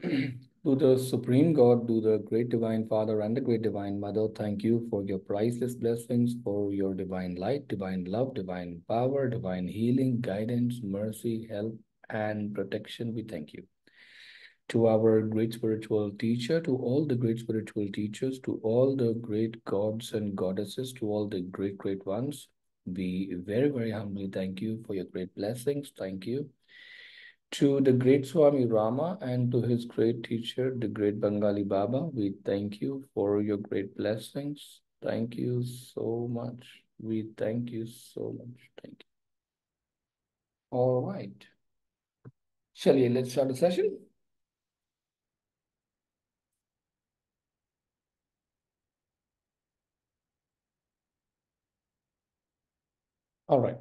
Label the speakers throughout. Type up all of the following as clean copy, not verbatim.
Speaker 1: To the Supreme God, to the Great Divine Father and the Great Divine Mother, thank you for your priceless blessings, for your divine light, divine love, divine power, divine healing, guidance, mercy, help, and protection. We thank you. To our great spiritual teacher, to all the great spiritual teachers, to all the great gods and goddesses, to all the great, great ones, we very, very humbly thank you for your great blessings. Thank you to the great Swami Rama and to his great teacher, the great Bengali Baba. We thank you for your great blessings. Thank you so much. We thank you so much. Thank you. All right. Shall let's start the session? All right.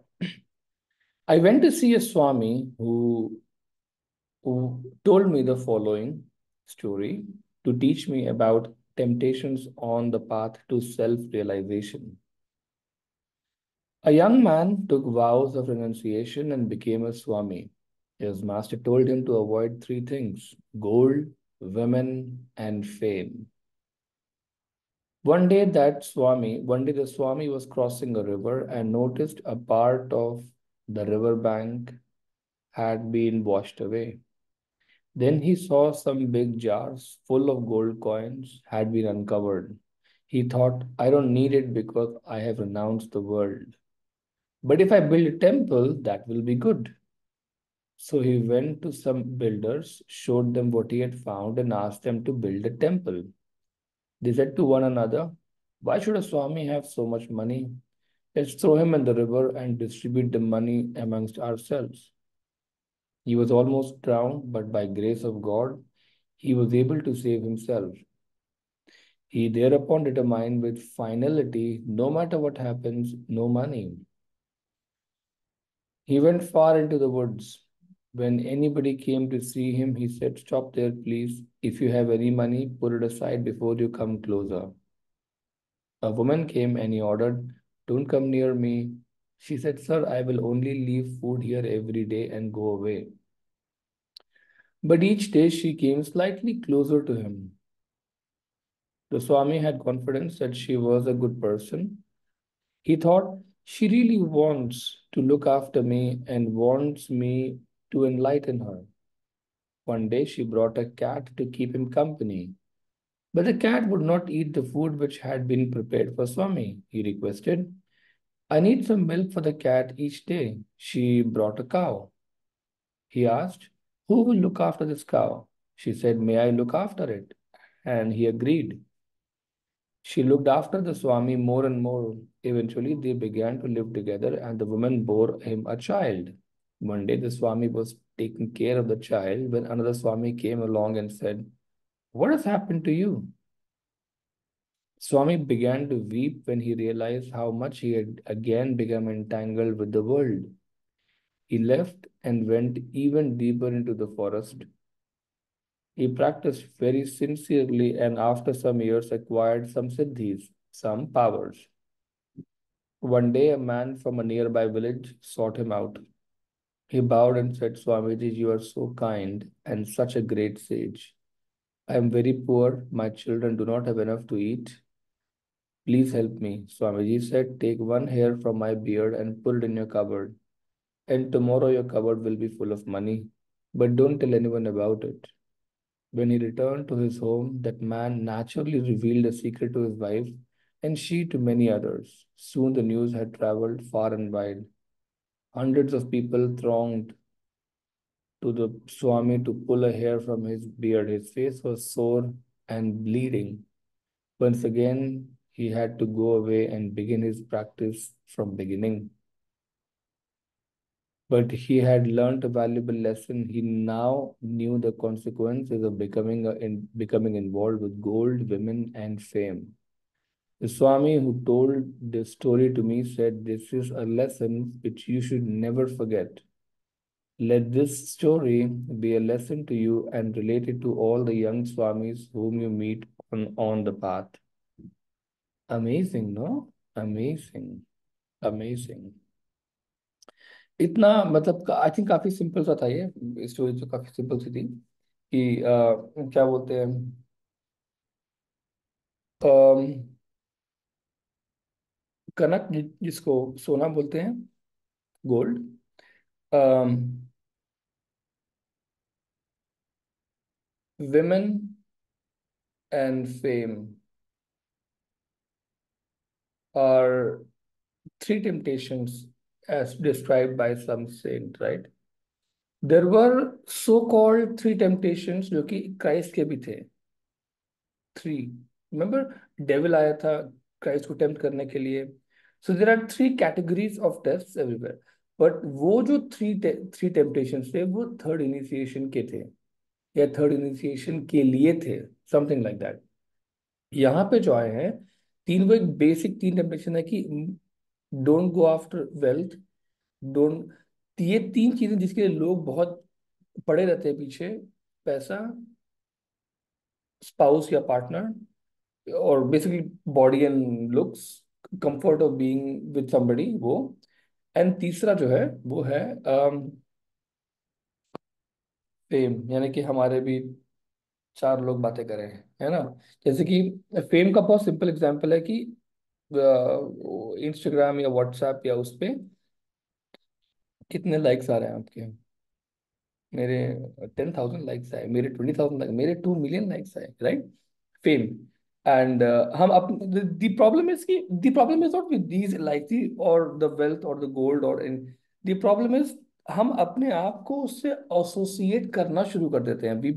Speaker 1: I went to see a Swami who told me the following story to teach me about temptations on the path to self-realization. A young man took vows of renunciation and became a Swami. His master told him to avoid three things: gold, women, and fame. One day the Swami was crossing a river and noticed a part of the river bank had been washed away. Then he saw some big jars full of gold coins had been uncovered. He thought, I don't need it because I have renounced the world. But if I build a temple, that will be good. So he went to some builders, showed them what he had found, and asked them to build a temple. They said to one another, why should a Swami have so much money? Let's throw him in the river and distribute the money amongst ourselves. He was almost drowned, but by grace of God, he was able to save himself. He thereupon determined with finality, no matter what happens, no money. He went far into the woods. When anybody came to see him, he said, stop there, please. If you have any money, put it aside before you come closer. A woman came and he ordered, don't come near me. She said, sir, I will only leave food here every day and go away. But each day she came slightly closer to him. The Swami had confidence that she was a good person. He thought, she really wants to look after me and wants me to enlighten her. One day she brought a cat to keep him company. But the cat would not eat the food which had been prepared for Swami. He requested, I need some milk for the cat each day. She brought a cow. He asked, who will look after this cow? She said, may I look after it? And he agreed. She looked after the Swami more and more. Eventually, they began to live together, and the woman bore him a child. One day, the Swami was taking care of the child when another Swami came along and said, what has happened to you? Swami began to weep when he realized how much he had again become entangled with the world. He left and went even deeper into the forest. He practiced very sincerely and after some years acquired some siddhis, some powers. One day, a man from a nearby village sought him out. He bowed and said, Swamiji, you are so kind and such a great sage. I am very poor. My children do not have enough to eat. Please help me. Swamiji said, take one hair from my beard and put it in your cupboard. And tomorrow your cupboard will be full of money. But don't tell anyone about it. When he returned to his home, that man naturally revealed the secret to his wife and she to many others. Soon the news had traveled far and wide. Hundreds of people thronged to the Swami to pull a hair from his beard. His face was sore and bleeding. Once again, he had to go away and begin his practice from beginning. But he had learnt a valuable lesson. He now knew the consequences of becoming involved with gold, women, and fame. The Swami who told this story to me said, this is a lesson which you should never forget. Let this story be a lesson to you and relate it to all the young Swamis whom you meet on the path. Amazing, no? Amazing. Amazing. इतना मतलब I think काफी simple सा था ये story तो काफी simple सी थी कि क्या बोलते हैं, कनक जिसको सोना बोलते हैं, gold, women and fame are three temptations as described by some saint, right? There were so-called three temptations जो कि क्राइस्ट के भी थे। थ्री, रिमेम्बर डेविल आया था क्राइस्ट को टेम्प्ट करने के लिए। So there are three categories of test everywhere, but वो जो थ्री थ्री टेम्पटेशंस थे वो थर्ड इनिशिएशन के थे, या थर्ड इनिशिएशन के लिए थे, समथिंग लाइक दैट। यहाँ पे जो आए हैं तीन, वो एक बेसिक तीन टेम्पटेशन है कि don't go after wealth, don't, ये तीन चीजें जिसके लिए लोग बहुत पड़े रहते हैं पीछे, पैसा, स्पाउस या पार्टनर, और basically body and looks, comfort of being with somebody वो। एंड तीसरा जो है वो है फेम, यानी कि हमारे भी चार लोग बातें करें, है ना। जैसे कि फेम का बहुत सिंपल एग्जांपल है कि इंस्टाग्राम या व्हाट्सएप या उस पे कितने लाइक्स आ रहे हैं आपके, मेरे 10,000 लाइक्स आए, मेरे 20,000 लाइक, मेरे 2 मिलियन लाइक्स आए, राइट। फेम। एंड हम द प्रॉब्लम इज कि the problem is not with these likes और द वेल्थ और द गोल्ड और इन, द प्रॉब्लम इज हम अपने आप को उससे एसोसिएट करना शुरू कर देते हैं। We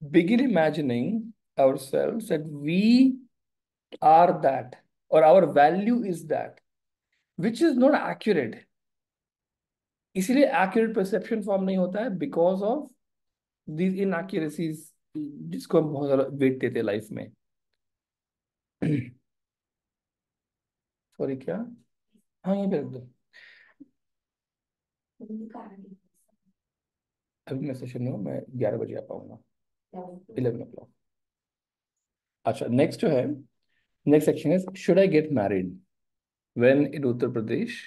Speaker 1: begin imagining ourselves that we are that, or our value is that, which is not accurate। इसीलिए accurate perception form नहीं होता है, बिकॉज ऑफ these inaccuracies जिसको हम बहुत ज्यादा वेट देते हैं लाइफ में। सॉरी क्या, हाँ यहीं पे रख दो, अभी मैं सेशन में हूँ, मैं 11 बजे आ पाऊंगा, 11 o'clock। अच्छा, नेक्स्ट जो है, नेक्स्ट सेक्शन है should I get married when in Uttar Pradesh,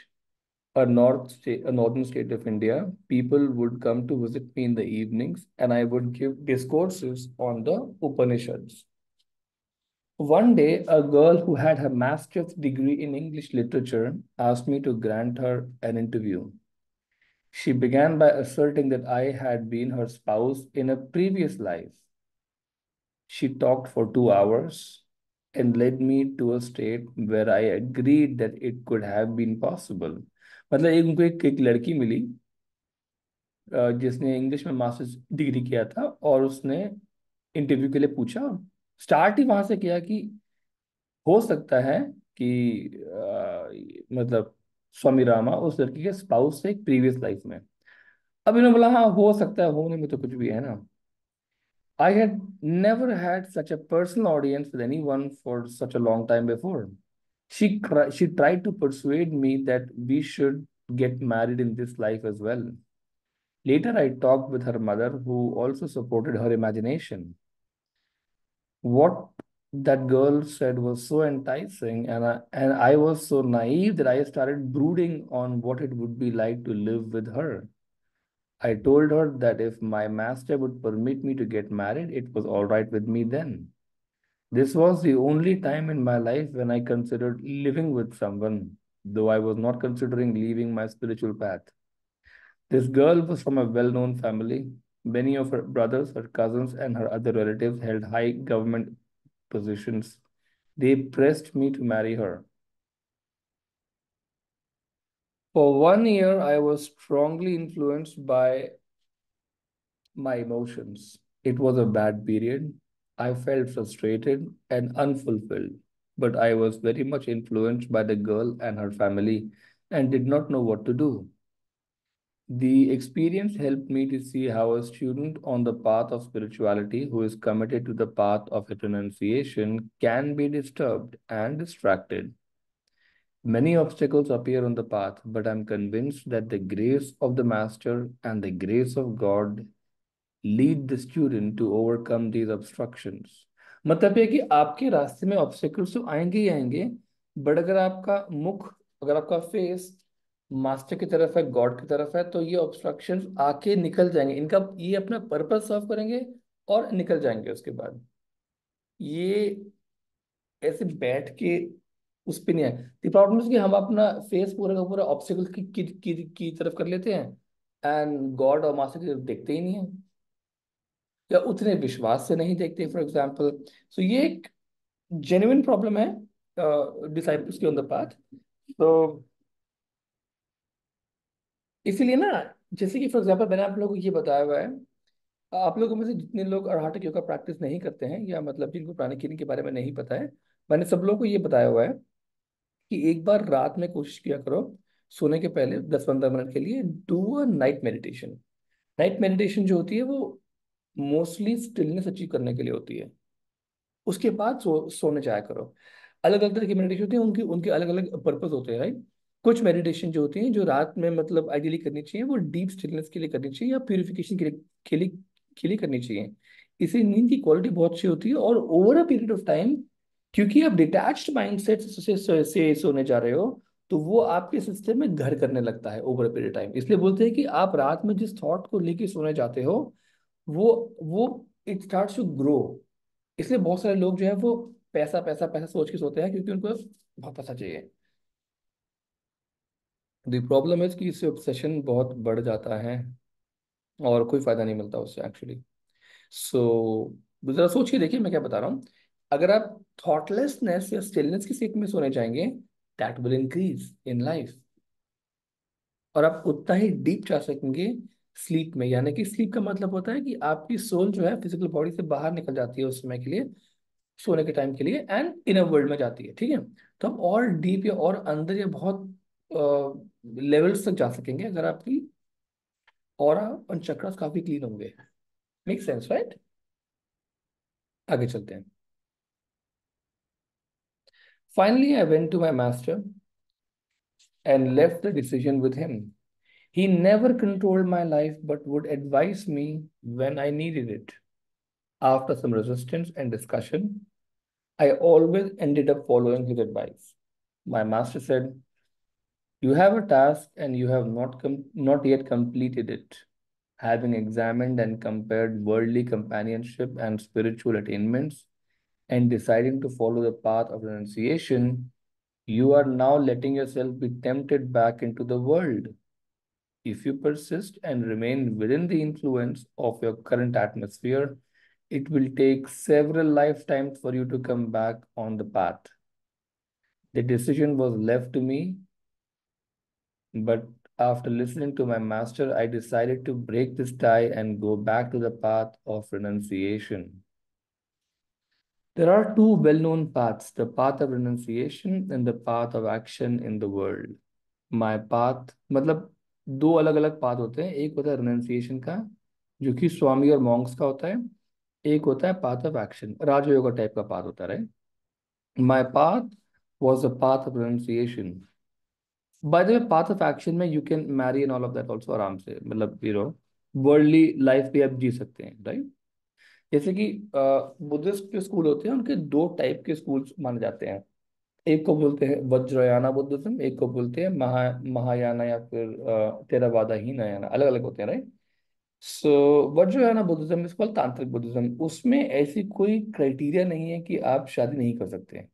Speaker 1: a northern state of India, people would come to visit me in the evenings and I would give discourses on the Upanishads. One day, a girl who had her master's degree in English literature asked me to grant her an interview. She began by asserting that I had been her spouse in a previous life. She talked for 2 hours and led me to a state where I agreed that it could have been possible. मतलब उनको एक लड़की मिली जिसने English में masters degree किया था, और उसने इंटरव्यू के लिए पूछा। स्टार्ट ही वहां से किया कि हो सकता है कि मतलब स्वामी रामा उस लड़की के स्पाउस से एक प्रीवियस लाइफ में। अब इन्होंने बोला हाँ हो सकता है, होने में तो कुछ भी है ना। I had never had such a personal audience with anyone for such a long time before. She tried to persuade me that we should get married in this life as well. Later, I talked with her mother, who also supported her imagination. What that girl said was so enticing, and I was so naive that I started brooding on what it would be like to live with her. I told her that if my master would permit me to get married, it was all right with me then. This was the only time in my life when I considered living with someone, though I was not considering leaving my spiritual path. This girl was from a well known family. Many of her brothers, her cousins, and her other relatives held high government positions. They pressed me to marry her. For 1 year, I was strongly influenced by my emotions. It was a bad period. I felt frustrated and unfulfilled, but I was very much influenced by the girl and her family and did not know what to do. The experience helped me to see how a student on the path of spirituality who is committed to the path of renunciation can be disturbed and distracted. Many obstacles appear on the path, but I'm convinced that the grace of the Master and the grace of God lead the student to overcome these obstructions। मतलब ये कि आपके रास्ते में obstacles तो आएंगे ही आएंगे, but अगर आपका मुख, अगर आपका फेस मास्टर की तरफ है, गॉड की तरफ है, तो ये ऑब्स्ट्रक्शंस आके निकल जाएंगे, इनका ये अपना पर्पस सर्व करेंगे और निकल जाएंगे उसके बाद। ये ऐसे बैठ के उस पे नहीं है। द प्रॉब्लम इज कि हम अपना फेस पूरा का पूरा ऑब्स्टिकल की तरफ कर लेते हैं, एंड गॉड और मास्टर की तरफ देखते ही नहीं है, या उतने विश्वास से नहीं देखते फॉर एग्जाम्पल। सो ये एक जेन्युइन प्रॉब्लम है डिसाइपल्स के ऑन द पाथ। तो इसीलिए ना, जैसे कि फॉर एग्जाम्पल मैंने आप लोगों को ये बताया हुआ है, आप लोगों में से जितने लोग अरहट योगा प्रैक्टिस नहीं करते हैं, या मतलब जिनको प्राणिक हीलिंग के बारे में नहीं पता है, मैंने सब लोगों को ये बताया हुआ है कि एक बार रात में कोशिश किया करो, सोने के पहले 10-15 मिनट के लिए do a night meditation. Night meditation जो होती है वो मोस्टली स्टिलनेस अचीव करने के लिए होती है। उसके बाद सोने जाया करो। अलग अलग तरह की मेडिटेशन होती है, उनके उनके अलग अलग पर्पस होते हैं, राइट। कुछ मेडिटेशन जो होती हैं जो रात में मतलब आइडियली करनी चाहिए, वो डीप स्टिलनेस के लिए करनी चाहिए या प्यूरिफिकेशन के लिए करनी चाहिए। इसे नींद की क्वालिटी बहुत अच्छी होती है, और over a period of time, क्योंकि आप डिटैच्ड माइंडसेट से सोने जा रहे हो, तो वो आपके सिस्टम में घर करने लगता है ओवर अ पीरियड टाइम। इसलिए बोलते हैं कि आप रात में जिस थॉट को लेके सोने जाते हो, वो इट स्टार्ट्स टू ग्रो। इसलिए बहुत सारे लोग जो है वो पैसा पैसा पैसा सोच के सोते हैं, क्योंकि उनको बहुत पैसा चाहिए। द प्रॉब्लम है कि इससे ऑब्सेशन बहुत बढ़ जाता है, और कोई फायदा नहीं मिलता उससे एक्चुअली। सो जरा सोच के देखिए मैं क्या बता रहा हूँ। अगर आप थॉटलेसनेस या स्टिलनेस की स्टेट में सोने जाएंगे, that will increase in life, और आप उतना ही डीप जा सकेंगे स्लीप में। यानी कि स्लीप का मतलब होता है कि आपकी सोल जो है फिजिकल बॉडी से बाहर निकल जाती है उस समय के लिए, सोने के टाइम के लिए, एंड इनर वर्ल्ड में जाती है, ठीक है। तो हम और डीप या और अंदर या बहुत लेवल्स तक जा सकेंगे अगर आपकी ऑरा और चक्रास काफी क्लीन होंगे। Make sense, right. आगे चलते हैं। Finally I went to my master and left the decision with him. He never controlled my life but would advise me when I needed it. After some resistance and discussion, I always ended up following his advice. My master said, "You have a task and you have not yet completed it. Having examined and compared worldly companionship and spiritual attainments and deciding to follow the path of renunciation, you are now letting yourself be tempted back into the world. If you persist and remain within the influence of your current atmosphere, it will take several lifetimes for you to come back on the path. The decision was left to me, but after listening to my master, I decided to break this tie and go back to the path of renunciation." There are two well known paths, the path of renunciation and the path of action in the world. My path, मतलब दो अलग अलग path होते हैं। एक होता है renunciation का, जो कि स्वामी और मॉन्क्स का होता है। एक होता है path of action, Rajayoga type का पाथ होता है। My path was the path of renunciation. By the way path of action में you can marry and all of that also, आराम से, मतलब वर्ल्डली लाइफ भी आप जी सकते हैं, राइट। जैसे कि बुद्धिस्ट जो स्कूल होते हैं उनके दो टाइप के स्कूल माने जाते हैं। एक को बोलते हैं वज्रयाना बुद्धिज्म, एक को बोलते हैं महायाना, या फिर थेरावादा ही नयाना, अलग अलग होते हैं, right. So Vajrayana Buddhism is called tantric Buddhism. उसमें ऐसी कोई क्राइटेरिया नहीं है कि आप शादी नहीं कर सकते हैं।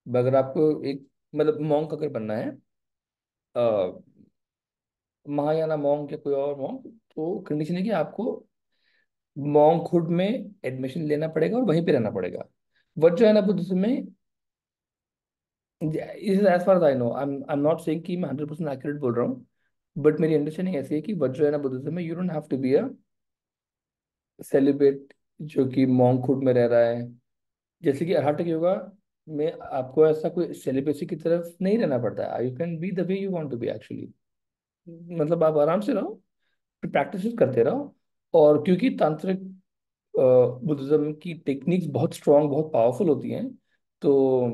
Speaker 1: अगर आपको एक मतलब मॉन्क अगर बनना है, महायाना मॉन्क या कोई और मॉन्क, तो कंडीशन है कि आपको मॉन्कहुड में एडमिशन लेना पड़ेगा और वहीं पे रहना पड़ेगा। वज्रयाना बुद्धिज्म में, is as far I know, I am not saying कि मैं 100% एक्यूरेट बोल रहा हूँ, बट मेरी अंडरस्टैंडिंग ऐसी है कि वज्रयाना बुद्धिज्म में you don't have to be a celibate जो कि मॉन्कहुड में रह रहा है। जैसे कि अरहट योगा में आपको ऐसा कोई सेलिब्रेसी की तरफ नहीं रहना पड़ता है, you can be the way you want to be actually. मतलब आप आराम से रहो, प्रैक्टिस करते रहो। और क्योंकि तांत्रिक बुद्धिज्म की टेक्निक्स बहुत स्ट्रांग, बहुत पावरफुल होती हैं, तो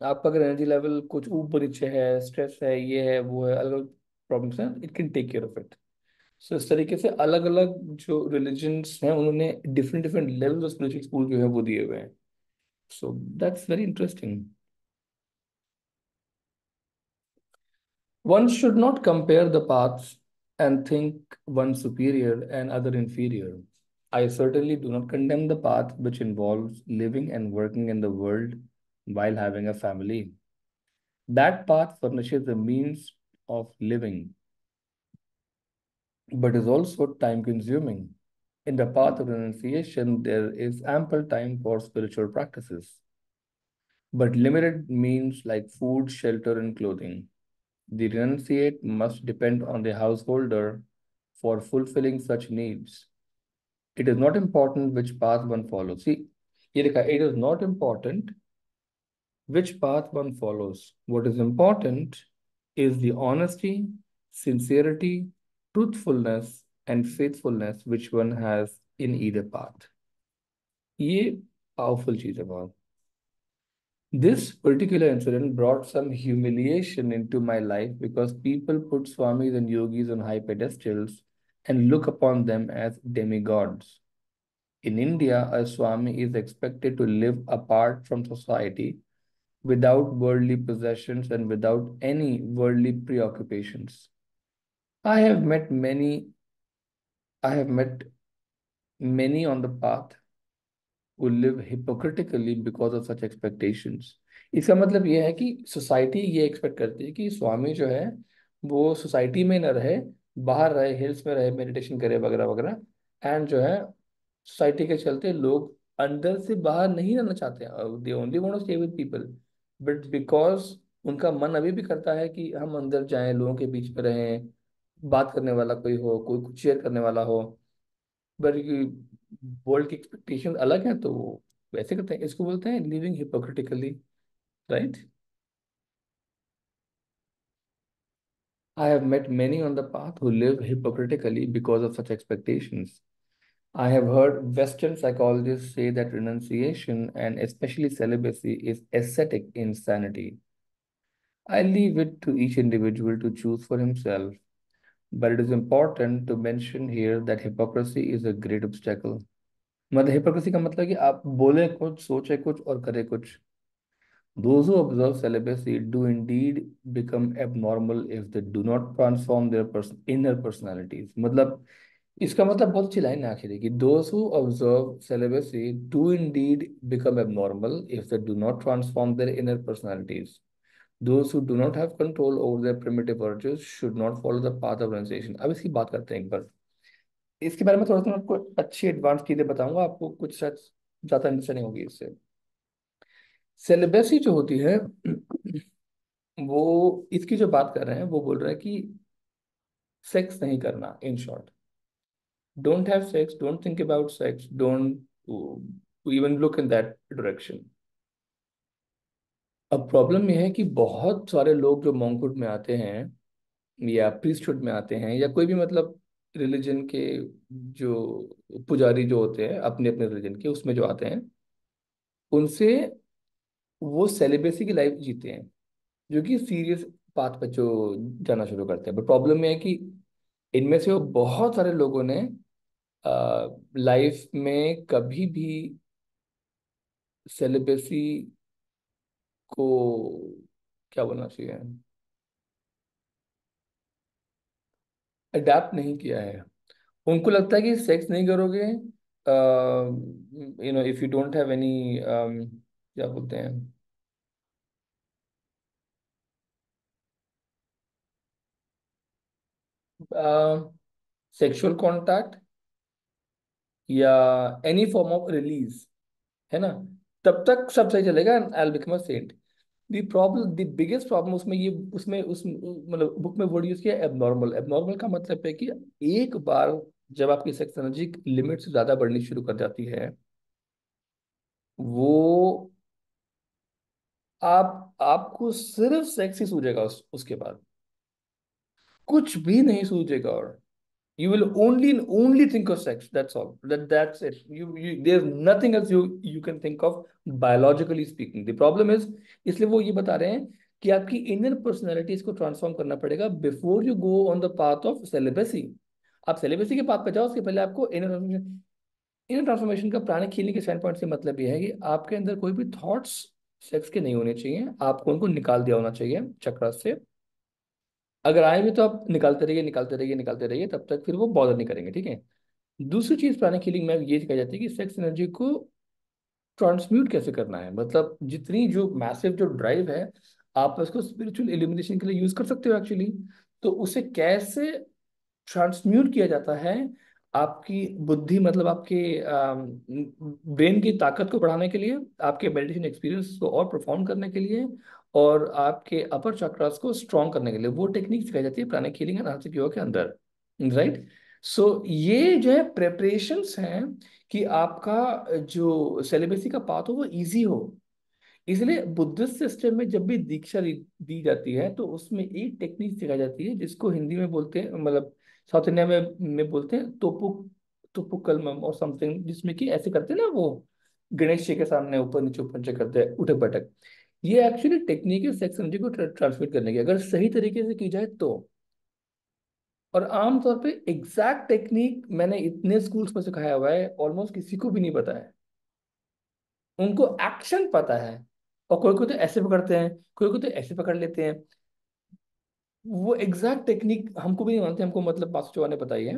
Speaker 1: आपका अगर एनर्जी लेवल कुछ ऊपर नीचे है, स्ट्रेस है, ये है वो है, अलग अलग प्रॉब्लम्स हैं, it can take care of it. So इस तरीके से अलग अलग जो रिलीजन्स हैं उन्होंने different different level of spiritual school जो है वो दिए हुए हैं। So that's very interesting. One should not compare the paths and think one superior and other inferior. I certainly do not condemn the path which involves living and working in the world while having a family. That path furnishes the means of living, but is also time consuming. In the path of renunciation, there is ample time for spiritual practices, but limited means like food, shelter, and clothing. The renunciate must depend on the householder for fulfilling such needs. It is not important which path one follows. See, ये लिखा है, it is not important which path one follows. What is important is the honesty, sincerity, truthfulness, and faithfulness which one has in either path. ये powerful चीज है बहुत. This particular incident brought some humiliation into my life because people put swamis and yogis on high pedestals and look upon them as demigods. In India, a swami is expected to live apart from society without worldly possessions and without any worldly preoccupations. I have met many, I have met many on the path who live hypocritically because of such expectations. इसका मतलब ये है कि society ये expect करती है कि स्वामी जो है वो सोसाइटी में न रहे, बाहर रहे, हिल्स में रहे, मेडिटेशन करे वगैरह वगैरह. एंड जो है सोसाइटी के चलते लोग अंदर से बाहर नहीं रहना चाहते हैं. They only want to stay with people, but because उनका मन अभी भी करता है कि हम अंदर जाएं, लोगों के बीच में रहें, बात करने वाला कोई हो, कोई कुछ शेयर करने वाला हो. पर वर्ल्ड की एक्सपेक्टेशन अलग है तो वो वैसे करते हैं. इसको बोलते हैं living hypocritically, right. I have met many on the path who live hypocritically because of such expectations. I have heard Western psychologists say that renunciation and especially celibacy is ascetic insanity. I leave it to each individual to choose for himself, but it is important to mention here that hypocrisy is a great obstacle. मतलब hypocrisy का मतलब कि आप बोले कुछ, सोचे कुछ और करे कुछ. Those who observe celibacy do indeed become abnormal if they do not transform their inner personalities. मतलब इसका मतलब बहुत अच्छी लाइन है आखिर कि those who observe celibacy do indeed become abnormal if they do not transform their inner personalities. Those who do not have control over their primitive urges should not follow the path of renunciation. अब इसकी बात करते हैं एक बार. इसके बारे में थोड़ा सा मैं आपको अच्छी एडवांस चीजें बताऊंगा, आपको कुछ शायद ज्यादा अंडरस्टैंडिंग होगी इससे. सेलिबेसी जो होती है वो इसकी जो बात कर रहे हैं वो बोल रहे हैं कि सेक्स नहीं करना. In short, don't have sex, don't think about sex, don't even look in that direction. अब प्रॉब्लम यह है कि बहुत सारे लोग जो मॉन्कहुड में आते हैं या प्रीस्टहुड में आते हैं या कोई भी मतलब रिलीजन के जो पुजारी जो होते हैं अपने अपने रिलीजन के उसमें जो आते हैं, उनसे वो सेलिब्रेसी की लाइफ जीते हैं जो कि सीरियस पाथ पर जो जाना शुरू करते हैं. बट प्रॉब्लम यह है कि इनमें से वो बहुत सारे लोगों ने लाइफ में कभी भी सेलिब्रेसी को क्या बोलना चाहिए, अडेप्ट नहीं किया है. उनको लगता है कि सेक्स नहीं करोगे, if you don't have any, क्या बोलते हैं, सेक्सुअल कांटेक्ट या एनी फॉर्म ऑफ रिलीज, है ना, तब तक सब सही चलेगा. I will become a saint. The problem, the biggest problem उसमें ये, उसमें उस मतलब बुक में वर्ड यूज किया एबनॉर्मल. एबनॉर्मल का मतलब है कि एक बार जब आपकी सेक्स एनर्जी लिमिट से ज्यादा बढ़नी शुरू कर जाती है, वो आपको सिर्फ सेक्स ही सूझेगा. उसके बाद कुछ भी नहीं सूझेगा. और you will only think of sex. That's all. That's it. There's nothing else you can think of, biologically speaking. The problem is, इसलिए वो ये बता रहे हैं कि आपकी इनर पर्सनैलिटीज को ट्रांसफॉर्म करना पड़ेगा before you go on the path of celibacy. आप सेलिबेसी के पाथ पे जाओ, उसके पहले आपको इनर ट्रांसफॉर्मेशन का प्राणिक हीलिंग के स्टैंड पॉइंट से मतलब ये है कि आपके अंदर कोई भी थॉट्स सेक्स के नहीं होने चाहिए. आपको उनको निकाल दिया होना चाहिए चक्रा से. अगर आए भी तो आप निकालते रहिए निकालते रहिए निकालते रहिए, तब तक फिर वो बॉदर नहीं करेंगे, ठीक है। दूसरी चीज प्राणिक हीलिंग में ये सिखाई जाती है कि सेक्स एनर्जी को ट्रांसम्यूट कैसे करना है। मतलब जितनी जो मैसिव जो ड्राइव है, आप उसको स्पिरिचुअल इल्यूमिनेशन के लिए यूज कर सकते हो एक्चुअली। तो उसे कैसे ट्रांसम्यूट किया जाता है, आपकी बुद्धि मतलब आपके ब्रेन की ताकत को बढ़ाने के लिए, आपके मेडिटेशन एक्सपीरियंस को और परफॉर्म करने के लिए, और आपके अपर चक्रास को स्ट्रॉन्ग करने के लिए, वो टेक्निक सिखाई जाती है प्राणिक हीलिंग एंड आंतरिक योगा के अंदर, राइट। सो ये जो है प्रेपरेशंस हैं कि आपका जो सेलिबेसी का पाथ हो वो इजी हो। इसलिए बुद्धिस्ट सिस्टम में जब भी दीक्षा दी जाती है तो उसमें एक टेक्निक सिखाई जाती है जिसको हिंदी में बोलते हैं, मतलब साउथ इंडिया में बोलते हैं तोपुकलमम और समथिंग, जिसमें कि ऐसे करते हैं ना वो, गणेश जी के सामने ऊपर नीचे करते हैं उठक बैठक। ये एक्चुअली टेक्निक है सेक्स एनर्जी को ट्रांसमिट करने की, अगर सही तरीके से की जाए तो। और आमतौर पे एग्जैक्ट टेक्निक मैंने इतने स्कूल्स में सिखाया हुआ है, ऑलमोस्ट किसी को भी नहीं पता है। उनको एक्शन पता है, और कोई कोई तो ऐसे पकड़ते हैं, कोई कोई तो ऐसे पकड़ लेते हैं। वो एग्जैक्ट टेक्निक हमको भी नहीं मानते, हमको मतलब मास्टर चौहान ने बताई है।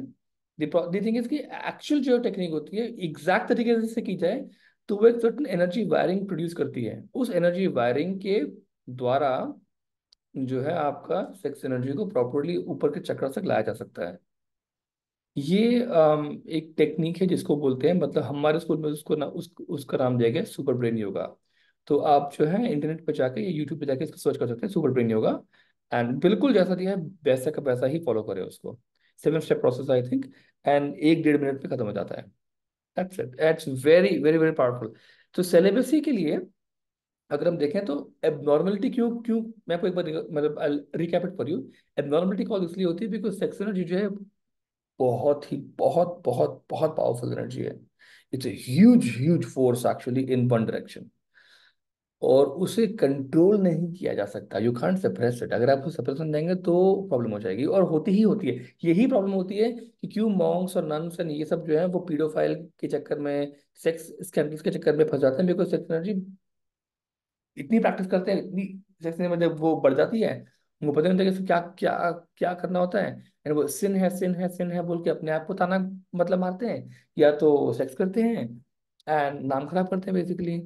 Speaker 1: दी थिंग इज कि एक्चुअल जो टेक्निक होती है एग्जैक्ट तरीके से की जाए तो वो एक सर्टन एनर्जी वायरिंग प्रोड्यूस करती है। उस एनर्जी वायरिंग के द्वारा जो है आपका सेक्स एनर्जी को प्रॉपरली ऊपर के चक्र तक लाया जा सकता है। ये एक टेक्निक है जिसको बोलते हैं, मतलब हमारे स्कूल में उसको ना उसका नाम दिया गया सुपर ब्रेन योगा। तो आप जो है इंटरनेट पर जाके या यूट्यूब पे जाके इसको सर्च कर सकते हैं सुपर ब्रेन योगा। एंड बिल्कुल जैसा दिया है वैसा का वैसा ही फॉलो करें उसको। 7 step process I think, and 1-1.5 minute में खत्म हो जाता है। That's it, it's very very very powerful. तो सेलिबेसी के लिए अगर हम देखें तो एबनॉर्मलिटी क्यों क्यों, मैं आपको एक बार मतलब recap it for you. Abnormality call इसलिए होती है बिकॉज सेक्स एनर्जी जो है बहुत ही बहुत बहुत बहुत पावरफुल एनर्जी है। It's a huge huge force actually in one direction, और उसे कंट्रोल नहीं किया जा सकता। यू कांट सप्रेस इट, अगर आप उसे सप्रेशन देंगे तो प्रॉब्लम हो जाएगी, और होती ही होती है। यही प्रॉब्लम होती है कि क्यों मॉन्क्स और नन्स एंड ये सब जो है वो पीडोफाइल के चक्कर में, सेक्स स्कैंडल्स के चक्कर में फंस जाते हैं, बिकॉज सेक्स एनर्जी इतनी प्रैक्टिस करते हैं, इतनी सेक्स में जब वो बढ़ जाती है उनको पता नहीं होता कि इसको क्या क्या क्या करना होता है। एंड वो सिन है सिन है सिन है बोल के अपने आप को ताना मतलब मारते हैं, या तो सेक्स करते हैं एंड नाम खराब करते हैं बेसिकली।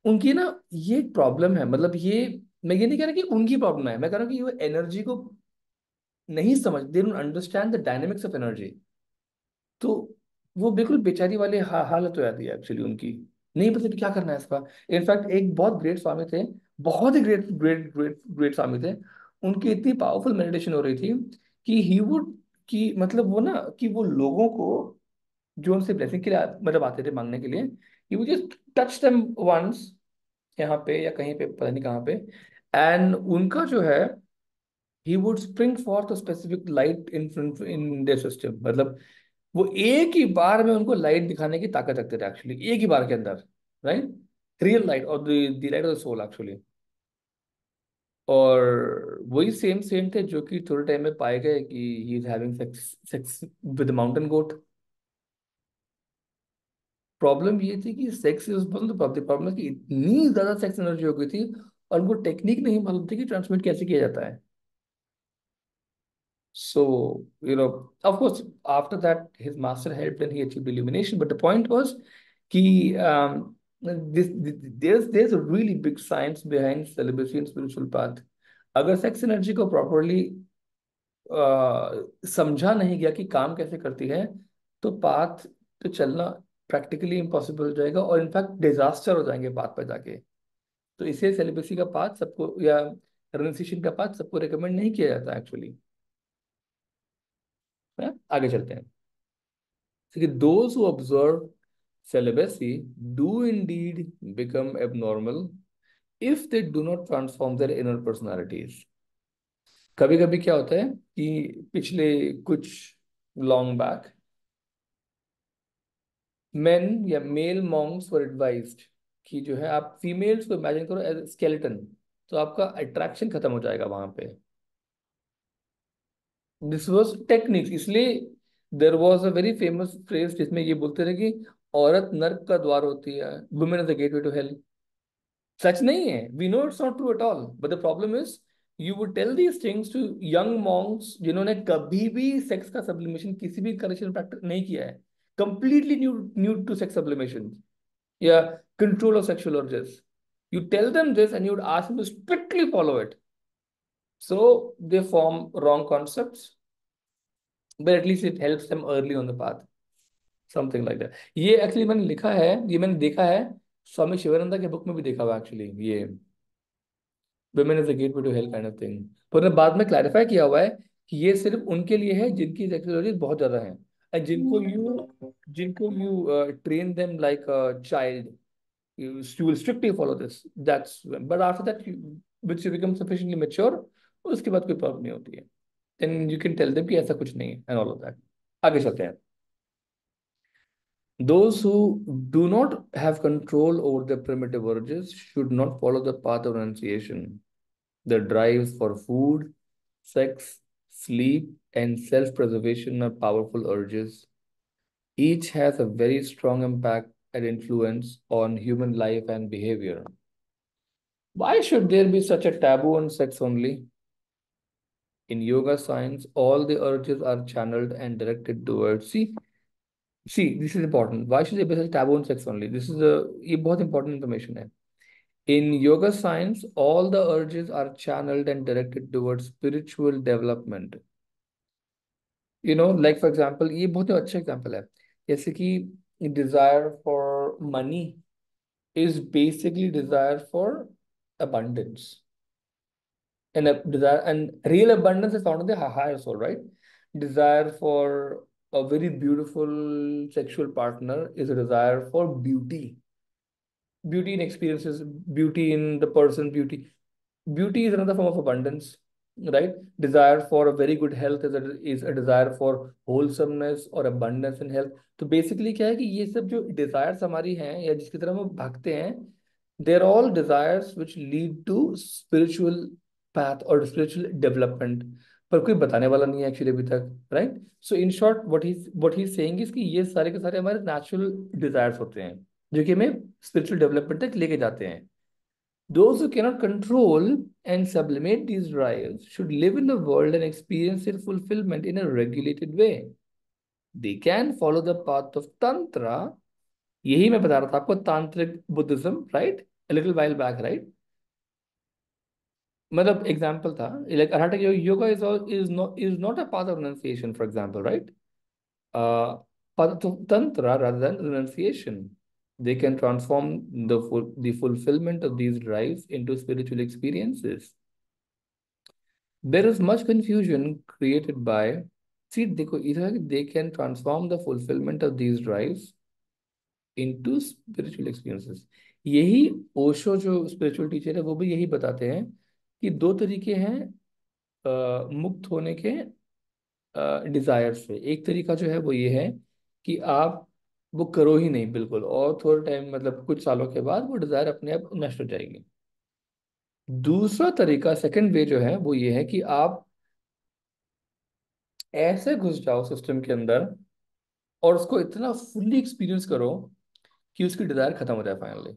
Speaker 1: उनकी ना ये प्रॉब्लम है, मतलब ये, मैं ये नहीं कह रहा कि उनकी प्रॉब्लम है, मैं कह रहा हूँ कि वो एनर्जी को नहीं समझ, they don't understand the dynamics of energy. तो वो बिल्कुल बेचारी वाली हालत हो जाती है एक्चुअली उनकी, नहीं पता कि क्या करना है इसका। इनफैक्ट एक बहुत ग्रेट स्वामी थे, बहुत ही ग्रेट ग्रेट ग्रेट ग्रेट स्वामी थे। उनकी इतनी पावरफुल मेडिटेशन हो रही थी कि ही वुड, कि मतलब वो ना कि वो लोगों को जो उनसे ब्लेसिंग के लिए मतलब आते थे मांगने के लिए, he would just touch them once, यहाँ पे या कहीं पे पता नहीं कहाँ पे, एंड उनका जो है he would spring for the specific light in their system. मतलब वो एक ही बार में उनको लाइट दिखाने की ताकत रखते थे एक्चुअली, एक ही बार के अंदर, राइट। रियल लाइट और the light of the soul actually. और वही सेम सेम थे जो कि थोड़े टाइम में पाए गए कि he is having sex sex with mountain goat. Problem ये थी कि सेक्स इज प्रॉब्लम है कि इतनी ज्यादा सेक्स एनर्जी हो गई थी, और उनको टेक्निक नहीं मालूम थी कि ट्रांसमिट कैसे किया जाता है। So, of course, after that, his master helped and he achieved illumination. But the point was, कि there's a really big science behind celibacy and spiritual path. अगर सेक्स एनर्जी को प्रॉपरली समझा नहीं गया कि काम कैसे करती है, तो पाथ पे चलना प्रैक्टिकली इम्पॉसिबल हो जाएगा, और इनफैक्ट डिजास्टर हो जाएंगे पाथ पे जाके। तो इसे सेलिबेसी का पाथ सबको, या रेनुन्सिएशन का पाथ सबको रिकमेंड नहीं किया जाता एक्चुअली। आगे चलते हैं। So, those who observe celibacy do indeed become abnormal if they do not transform their inner personalities. कभी कभी क्या होता है कि पिछले कुछ लॉन्ग बैक मेन या मेल मॉन्क्स वर एडवाइज्ड कि जो है आप फीमेल्स को इमेजिन करो एज स्केलेटन, तो आपका अट्रैक्शन खत्म हो जाएगा वहां पे। दिस वाज टेक्निक्स, इसलिए there was a very famous phrase जिसमें ये बोलते थे कि औरत नर्क का द्वार होती है, women is the gateway to hell. सच नहीं है, we know it's not true at all, but the problem is you would tell these things to young monks जिन्होंने कभी भी सेक्स का सब्लिमेशन किसी भी करेक्शन प्रैक्टिस नहीं किया है, completely new new to sex sublimation या control of sexual urges. You tell them this and you would ask them to strictly follow it. So they form wrong concepts, but at least it helps them early on the path. Something like that. ये actually मैंने लिखा है, ये मैंने देखा है, स्वामी शिवानंदा के book में भी देखा हुआ एक्चुअली, ये women is the gateway to hell kind of thing. पर उन्होंने बाद में क्लैरिफाई किया हुआ है कि ये सिर्फ उनके लिए है जिनकी सेक्सुअल urges बहुत ज्यादा हैं, and जिनको you train them like a child, you will strictly follow this. But after that, once you become sufficiently mature, उसके बाद कोई प्रॉब्लम नहीं होती है. Then you can tell them कि ऐसा कुछ नहीं है and all of that. आगे चलते हैं. Those who do not have control over their primitive urges should not follow the path of renunciation. The drives for food, sex, sleep, and self-preservation are powerful urges. Each has a very strong impact and influence on human life and behavior. Why should there be such a taboo on sex only? In yoga science, all the urges are channeled and directed towards. This is important. Why should there be such a taboo on sex only? ये बहुत important information है. In yoga science, all the urges are channeled and directed towards spiritual development. Like for example, ये बहुत ही अच्छा example है. जैसे कि desire for money is basically desire for abundance. And a desire and real abundance is found in the higher soul, right? Desire for a very beautiful sexual partner is a desire for beauty in experiences, beauty in the person, beauty is another form of abundance, right? Desire for a very good health is a desire for wholesomeness or abundance in health. तो basically क्या है कि ये सब जो desires हमारी हैं या जिसकी तरह हम भागते हैं, they're all desires which lead to spiritual path or spiritual development. पर कोई बताने वाला नहीं है एक्चुअली अभी तक, right? So in short what he saying is कि ये सारे के सारे हमारे नेचुरल डिजायर्स होते हैं जो कि हमें स्पिरिचुअल डेवलपमेंट तक लेके जाते हैं. Those who cannot control and sublimate these drives should live in the world and experience their fulfillment in a regulated way. They can follow the path of Tantra. यही मैं बता रहा था आपको, तांत्रिक Buddhism, right? A little while back, right? मतलब example था, like Arhata yoga is not a path of renunciation, for example, right? Path of Tantra rather than renunciation. They can transform the fulfillment of these drives into spiritual experiences. There is much confusion created by, see, देखो इधर they can transform the fulfillment of these drives into spiritual experiences. यही ओशो जो spiritual teacher है वो भी यही बताते हैं कि दो तरीके हैं मुक्त होने के डिजायर से. एक तरीका जो है वो ये है कि आप वो करो ही नहीं बिल्कुल, और थोड़े टाइम मतलब कुछ सालों के बाद वो डिजायर अपने आप नष्ट हो जाएगी. दूसरा तरीका, सेकंड वे जो है वो ये है कि आप ऐसे घुस जाओ सिस्टम के अंदर और उसको इतना फुल्ली एक्सपीरियंस करो कि उसकी डिजायर खत्म हो जाए फाइनली,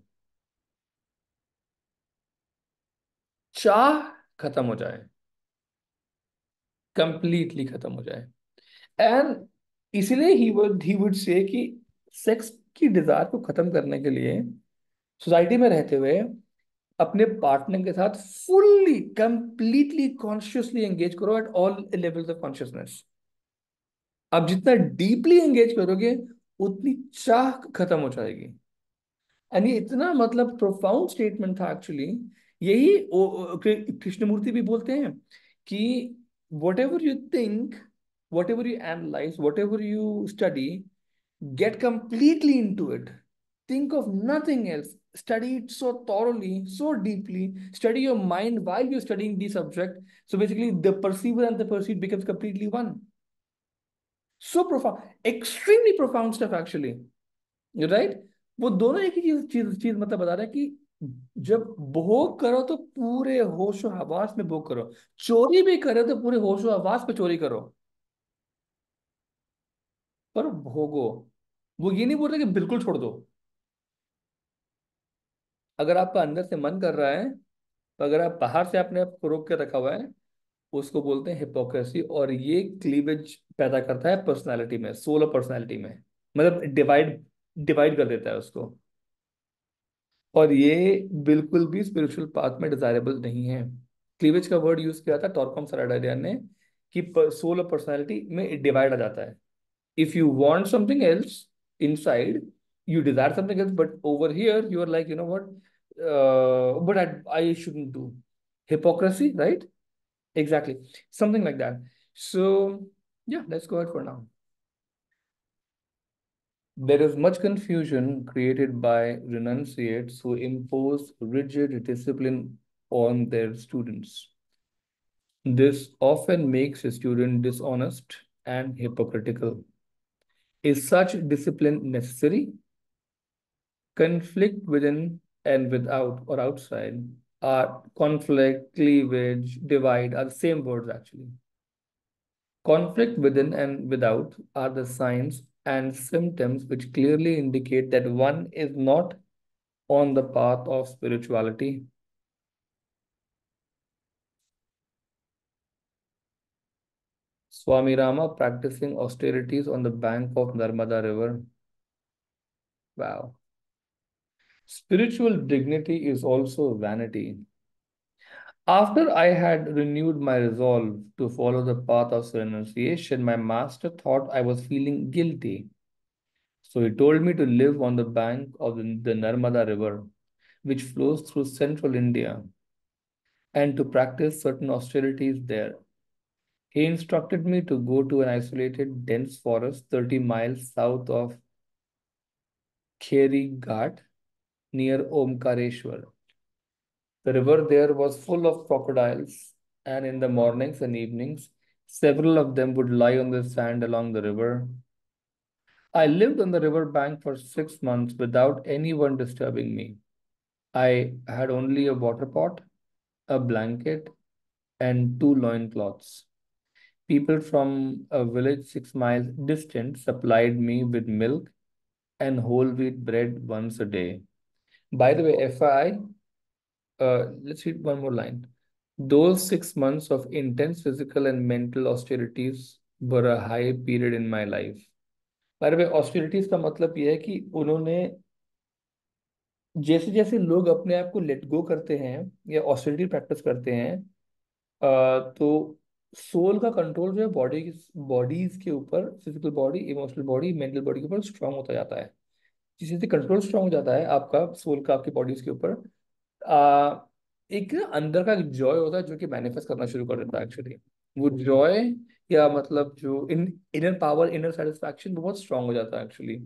Speaker 1: चाह खत्म हो जाए, कंप्लीटली खत्म हो जाए. एंड इसलिए ही वुड से कि सेक्स की डिजायर को खत्म करने के लिए सोसाइटी में रहते हुए अपने पार्टनर के साथ फुल्ली कंप्लीटली कॉन्शियसली एंगेज करो at all levels of consciousness. आप जितना डीपली एंगेज करोगे उतनी चाह खत्म हो जाएगी. एंड ये इतना मतलब प्रोफाउंड स्टेटमेंट था एक्चुअली. यही कृष्णमूर्ति भी बोलते हैं कि what ever you think, what ever you analyse, what ever you study, get completely into it. Think of nothing else. Study it so thoroughly, so deeply. Study your mind while you're studying the subject. So basically, the perceiver and the perceived becomes completely one. So profound, extremely profound stuff actually. You're right? वो दोनों एक ही चीज चीज चीज मतलब बता रहा है कि जब भोग करो तो पूरे होशो हवास में भोग करो. चोरी भी करे तो पूरे होशो हवास पे चोरी करो, पर भोगो. वो ये नहीं बोल रहे कि बिल्कुल छोड़ दो. अगर आपका अंदर से मन कर रहा है तो अगर आप बाहर से अपने आप को रोक के रखा हुआ है, उसको बोलते हैं हिपोक्रेसी। और ये क्लीवेज पैदा करता है पर्सनालिटी में, सोल ऑफ पर्सनालिटी में, मतलब डिवाइड डिवाइड कर देता है उसको। और ये बिल्कुल भी स्पिरिचुअल पाथ में डिजायरेबल नहीं है। क्लीवेज का वर्ड यूज किया था टॉरकॉम सराडारियन ने, कि सोल और पर्सनालिटी में डिवाइड आ जाता है। If you want something else inside, you desire something else, but over here you are like, you know what, but I shouldn't do. Hypocrisy, right? Exactly. Something like that. So yeah, let's go ahead for now. There is much confusion created by renunciates who impose rigid discipline on their students. This often makes a student dishonest and hypocritical. Is such discipline necessary? Conflict within and without or outside are conflict, cleavage, divide are the same words actually. Conflict within and without are the signs and symptoms which clearly indicate that one is not on the path of spirituality. Swami Rama practicing austerities on the bank of Narmada River. Wow. Spiritual dignity is also vanity. After I had renewed my resolve to follow the path of renunciation, my master thought I was feeling guilty. So he told me to live on the bank of the Narmada River, which flows through central India, and to practice certain austerities there. He instructed me to go to an isolated, dense forest 30 miles south of Kheri Ghat near Omkareshwar. The river there was full of crocodiles, and in the mornings and evenings, several of them would lie on the sand along the river. I lived on the river bank for 6 months without anyone disturbing me. I had only a water pot, a blanket, and two loincloths. People from a village 6 miles distant supplied me with milk and whole wheat bread once a day. By the way, FYI, let's read one more line. Those 6 months of intense physical and mental austerities were a high period in my life. By the way, austerities का मतलब यह है कि उन्होंने, जैसे जैसे लोग अपने आप को लेट गो करते हैं या ऑस्टेरिटी प्रैक्टिस करते हैं, तो सोल का कंट्रोल जो है बॉडीज के ऊपर, physical body, emotional body, mental body के ऊपर स्ट्रांग होता जाता है। जिस जैसे कंट्रोल स्ट्रांग हो जाता है आपका सोल का आपकी बॉडीज के ऊपर, आ, एक ना अंदर का एक जॉय होता है जो कि मैनिफेस्ट करना शुरू कर देता है एक्चुअली। वो जॉय या मतलब जो इनर पावर, इनर सेटिस्फैक्शन, वो बहुत स्ट्रांग हो जाता है एक्चुअली।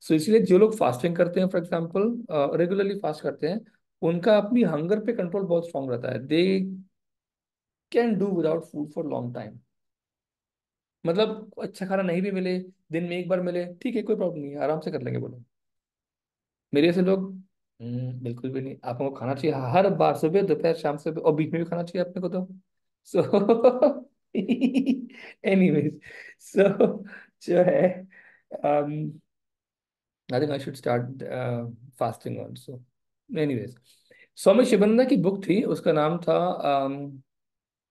Speaker 1: सो इसलिए जो लोग फास्टिंग करते हैं, फॉर एग्जाम्पल रेगुलरली फास्ट करते हैं, उनका अपनी हंगर पे कंट्रोल बहुत स्ट्रांग रहता है। They can do without food for long time. मतलब अच्छा खाना नहीं भी मिले, दिन में एक बार मिले, ठीक है, कोई प्रॉब्लम नहीं है, आराम से कर लेंगे बोलो। मेरे ऐसे लोग, बिल्कुल भी नहीं। आपको खाना चाहिए हर बार, सुबह दोपहर शाम, सुबह और बीच में भी खाना चाहिए अपने को तो। सो एनीवेज, सो जो है, I think I should start fasting also. Anyways, Swami Shivananda की बुक थी, उसका नाम था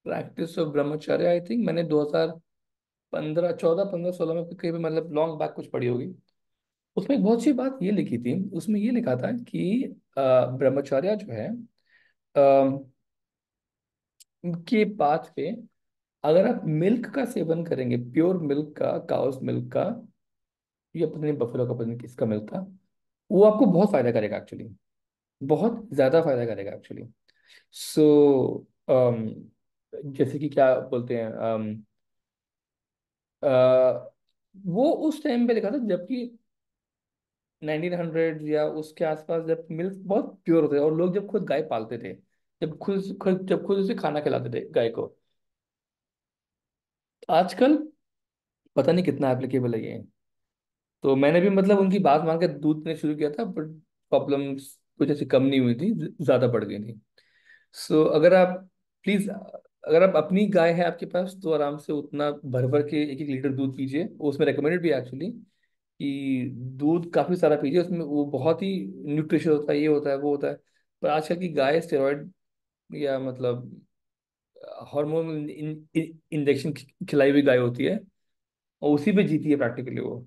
Speaker 1: प्रैक्टिस ऑफ ब्रह्मचर्य। आई थिंक मैंने 2015, 14, 15, 16 में कहीं भी, मतलब लॉन्ग बैक कुछ पढ़ी होगी। उसमें एक बहुत सी बात ये लिखी थी, उसमें ये लिखा था कि ब्रह्मचर्य जो है, के पाथ पे अगर आप मिल्क का सेवन करेंगे, प्योर मिल्क का, काउस मिल्क का, या पता नहीं बफेलो का, पता नहीं किसका मिल्क था, वो आपको बहुत फायदा करेगा एक्चुअली, बहुत ज्यादा फायदा करेगा एक्चुअली। सो जैसे कि क्या बोलते हैं, वो उस टाइम पे लिखा था जबकि 1900 या उसके आसपास, जब मिल्क बहुत प्योर होते थे और लोग जब खुद गाय पालते थे, जब खुद उसे खाना खिलाते थे गाय को। आजकल पता नहीं कितना एप्लीकेबल है ये। तो मैंने भी मतलब उनकी बात मान के दूध पीना शुरू किया था, बट प्रॉब्लम्स कुछ ऐसी कम नहीं हुई थी, ज्यादा बढ़ गई थी। सो अगर आप, प्लीज, अगर आप अपनी गाय है आपके पास, तो आराम से उतना भर भर के 1-1 लीटर दूध पीजिए। उसमें रिकमेंडेड भी है एक्चुअली कि दूध काफी सारा पीजिए, उसमें वो बहुत ही न्यूट्रिशियस होता है, ये होता है, वो होता है। पर आजकल की गाय स्टेरॉइड या मतलब हार्मोन इंजेक्शन खिलाई हुई गाय होती है, और उसी पे जीती है प्रैक्टिकली वो।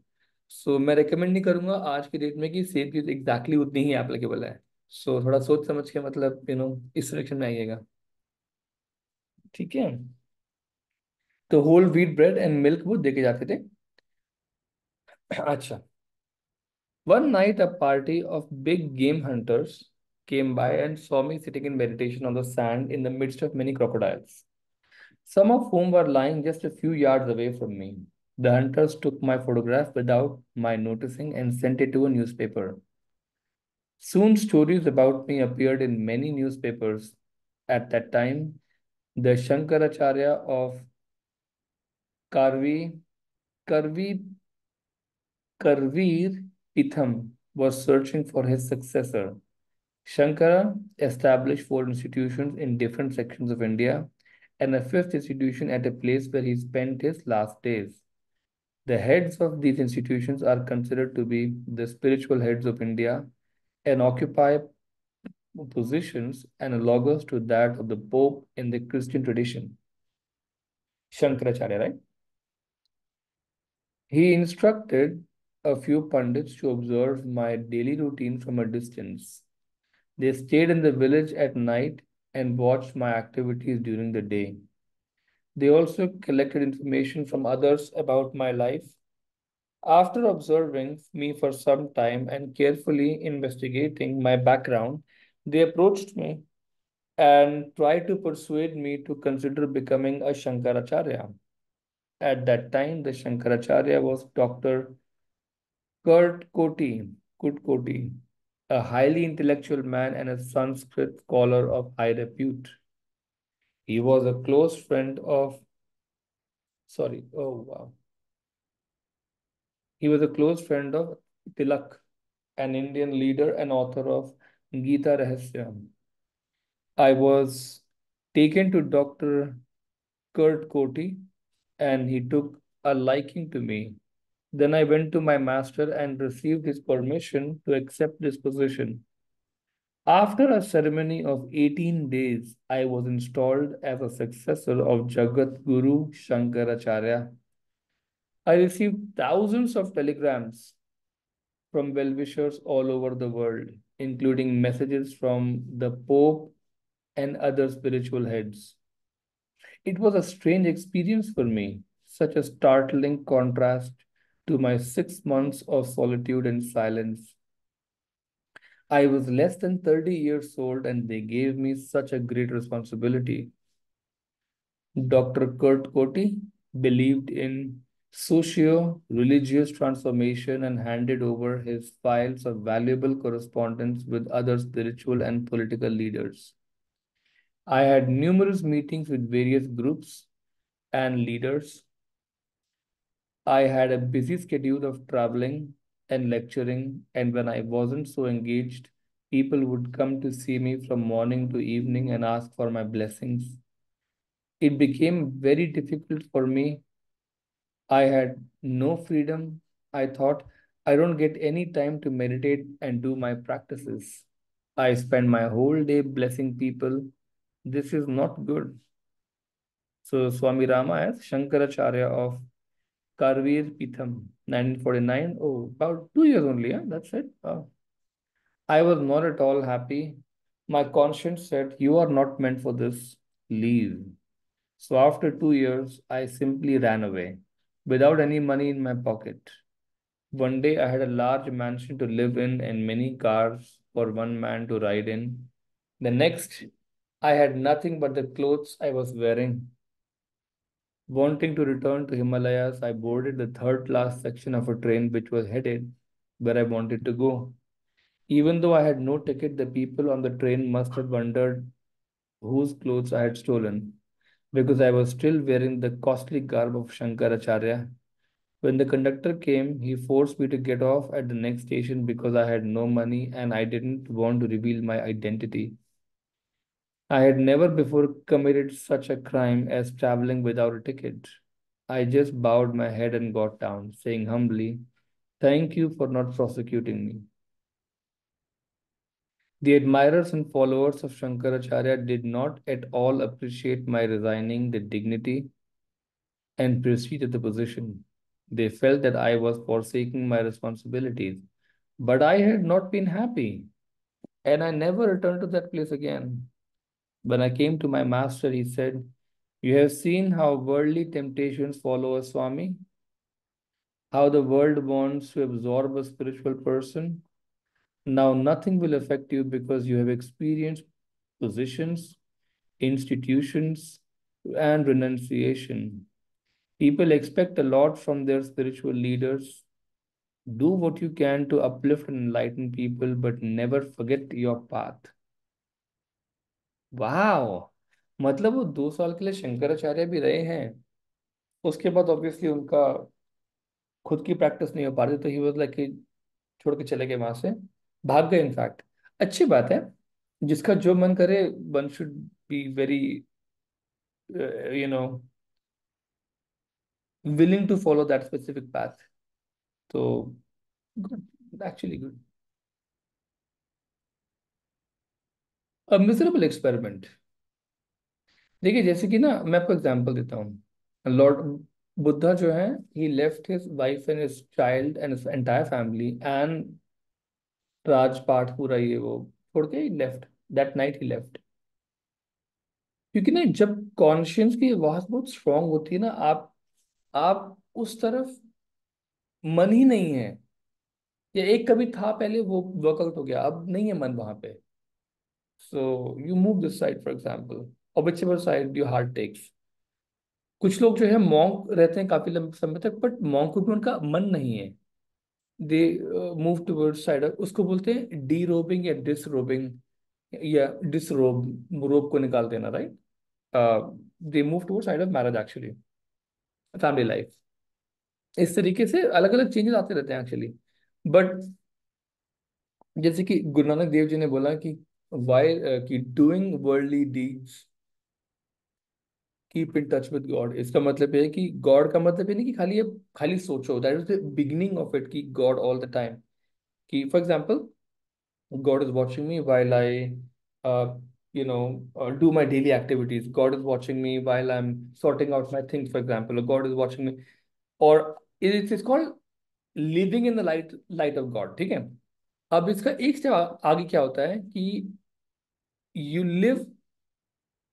Speaker 1: सो मैं रेकमेंड नहीं करूंगा आज के डेट में कि सेम चीज एग्जैक्टली उतनी ही एप्लीकेबल है। सो थोड़ा सोच समझ के मतलब इस सिलेक्शन में आइएगा। ठीक है। तो whole wheat bread and milk वो देके जाते थे। अच्छा। One night, a party of big game hunters came by and saw me sitting in meditation on the sand in the midst of many crocodiles, some of whom were lying just a few yards away from me. The hunters took my photograph without my noticing and sent it to a newspaper. Soon, stories about me appeared in many newspapers. At that time, the Shankaracharya of Karvi, Karvi, Karveer Pitham was searching for his successor. Shankara established four institutions in different sections of India and a fifth institution at a place where he spent his last days. The heads of these institutions are considered to be the spiritual heads of India and occupy positions analogous to that of the Pope in the Christian tradition. Shankaracharya, right? He instructed a few pundits to observe my daily routine from a distance. They stayed in the village at night and watched my activities during the day. They also collected information from others about my life. After observing me for some time and carefully investigating my background, they approached me and tried to persuade me to consider becoming a Shankaracharya. At that time, the Shankaracharya was Dr. Kurt Koti, Kurt Koti, a highly intellectual man and a Sanskrit scholar of high repute. He was a close friend of, sorry, oh wow. He was a close friend of Tilak, an Indian leader and author of Gita Rahasyam. I was taken to Dr. Kurt Koti and he took a liking to me. Then I went to my master and received his permission to accept this position. After a ceremony of 18 days, I was installed as a successor of Jagat Guru Shankaracharya. I received thousands of telegrams from well-wishers all over the world, including messages from the Pope and other spiritual heads. It was a strange experience for me, such a startling contrast to my 6 months of solitude and silence. I was less than 30 years old and they gave me such a great responsibility. Dr. Kurt Koti believed in socio-religious transformation and handed over his files of valuable correspondence with other spiritual and political leaders. I had numerous meetings with various groups and leaders. I had a busy schedule of traveling and lecturing, and when I wasn't so engaged, people would come to see me from morning to evening and ask for my blessings. It became very difficult for me. I had no freedom. I thought I don't get any time to meditate and do my practices. I spend my whole day blessing people. This is not good. So Swami Rama as Shankaracharya of Karveer Pitham, 1949. Oh, about 2 years only, yeah? That's it. I was not at all happy. My conscience said, you are not meant for this. Leave. So after 2 years, I simply ran away without any money in my pocket. One day, I had a large mansion to live in and many cars for one man to ride in. The next, I had nothing but the clothes I was wearing. Wanting to return to Himalayas, I boarded the third class section of a train which was headed where I wanted to go. Even though I had no ticket, the people on the train must have wondered whose clothes I had stolen, because I was still wearing the costly garb of Shankaracharya. When the conductor came, he forced me to get off at the next station because I had no money and I didn't want to reveal my identity. I had never before committed such a crime as traveling without a ticket. I just bowed my head and got down, saying humbly, thank you for not prosecuting me. The admirers and followers of Shankaracharya did not at all appreciate my resigning the dignity and prestige of the position. They felt that I was forsaking my responsibilities. But I had not been happy, and I never returned to that place again. When I came to my master, he said, "You have seen how worldly temptations follow a Swami, how the world wants to absorb a spiritual person. Now nothing will affect you because you have experienced positions, institutions, and renunciation. People expect a lot from their spiritual leaders. Do what you can to uplift and enlighten people, but never forget your path." वाह, मतलब वो 2 साल के लिए शंकराचार्य भी रहे हैं। उसके बाद ऑब्वियसली उनका खुद की प्रैक्टिस नहीं हो पा रही, तो ही वाज लाइक कि छोड़ के चले गए वहां से, भाग गए इनफैक्ट। अच्छी बात है, जिसका जो मन करे, one should be very you know willing to follow that specific path. तो good, actually good. A miserable experiment. देखिए, जैसे कि ना, मैं आपको एग्जांपल देता हूँ। लॉर्ड बुद्धा जो है, he left his wife and his child and his entire family and राजपाट पूरा ये वो छोड़ के he left. That night he left. क्योंकि ना, जब कॉन्शियंस की आवाज बहुत स्ट्रांग होती है ना, आप उस तरफ मन ही नहीं है, या एक कभी था पहले, वो वर्कआउट हो गया, अब नहीं है मन वहां पे। So you move this side for example, और whichever side your heart takes. कुछ लोग जो है मॉन्क रहते हैं काफी लंबे समय तक, बट मॉन्क में उनका मन नहीं है। दे मूव टुवर्ड्स साइड, उसको बोलते हैं डी रोबिंग या डिसरोबिंग, या डिसरोब, रोब को निकाल देना, right. They move towards side of marriage actually, family life. इस तरीके से अलग अलग चेंजेस आते रहते हैं एक्चुअली। बट जैसे कि गुरु नानक देव जी ने बोला कि वाई कि doing worldly deeds keep in touch with God. इसका मतलब ये है कि गॉड का मतलब ये नहीं कि खाली सोचो, that is the beginning of it, कि गॉड ऑल द टाइम। कि for example, God is watching me while I, do my daily activities. God is watching me while I'm sorting out my things, for example. Or God is watching me, or it's called living in the light of God. ठीक है। अब इसका एक step आगे क्या होता है कि you live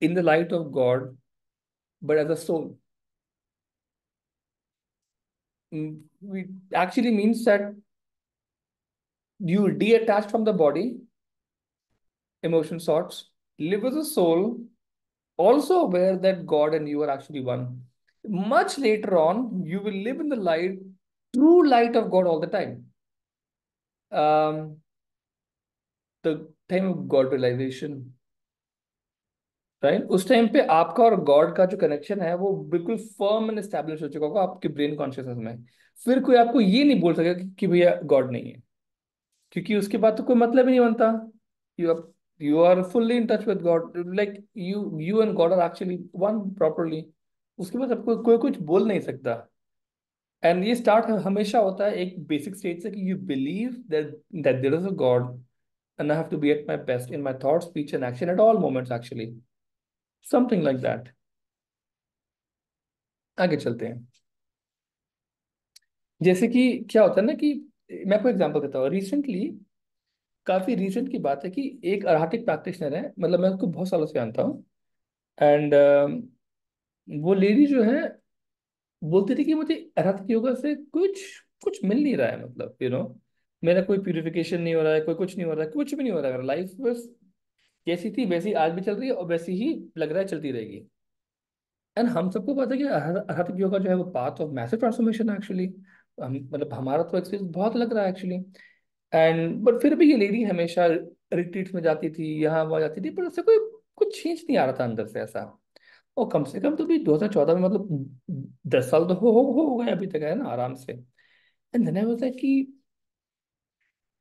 Speaker 1: in the light of God, but as a soul. It actually means that you detach from the body, emotion sorts, live as a soul, also aware that God and you are actually one. Much later on, you will live in the light, true light of God all the time. Um, the time of God realization, right, उस time पे आपका और God का जो connection है वो बिल्कुल firm and establish हो चुका होगा आपके ब्रेन कॉन्शियसनेस में। फिर कोई आपको ये नहीं बोल सकेगा कि भैया गॉड नहीं है, क्योंकि उसके बाद तो कोई मतलब ही नहीं बनता। You are fully in touch with God, like you and God are actually one properly. उसके बाद आपको कोई कुछ बोल नहीं सकता। एंड ये स्टार्ट हमेशा होता है एक बेसिक स्टेज से, कि you believe that that there is a God, and I have to be at my best in my thought, speech and action at all moments actually, something like that. आगे चलते हैं। जैसे कि क्या होता है ना कि, मैं आपको एग्जांपल देता हूँ। रिसेंटली, काफी रिसेंट की बात है कि एक आध्यात्मिक प्रैक्टिशनर है, मतलब मैं उसको बहुत सालों से जानता हूँ। एंड वो लेडी जो है, बोलती थी कि मुझे आध्यात्मिक योगा से कुछ कुछ मिल नहीं रहा है, मतलब मेरा कोई प्यूरिफिकेशन नहीं हो रहा है, कोई कुछ नहीं हो रहा है, कुछ भी नहीं हो रहा है, मेरा लाइफ बस जैसी थी वैसी आज भी चल रही है, और वैसी ही लग रहा है चलती रहेगी। एंड हम सबको पता है कि आध्यात्मिक योगा जो है वो पाथ ऑफ मैसिव ट्रांसफॉर्मेशन है एक्चुअली। हम मतलब हमारा तो एक्सपीरियंस बहुत लग रहा है एक्चुअली। एंड बट फिर भी ये लेडी हमेशा रिट्रीट्स में जाती थी, यहाँ वहाँ जाती थी, पर उससे कोई कुछ चेंज नहीं आ रहा था अंदर से ऐसा। और कम से कम तो भी 2014 में, मतलब 10 साल तो हो गए अभी तक, है ना, आराम से। And then I was like कि,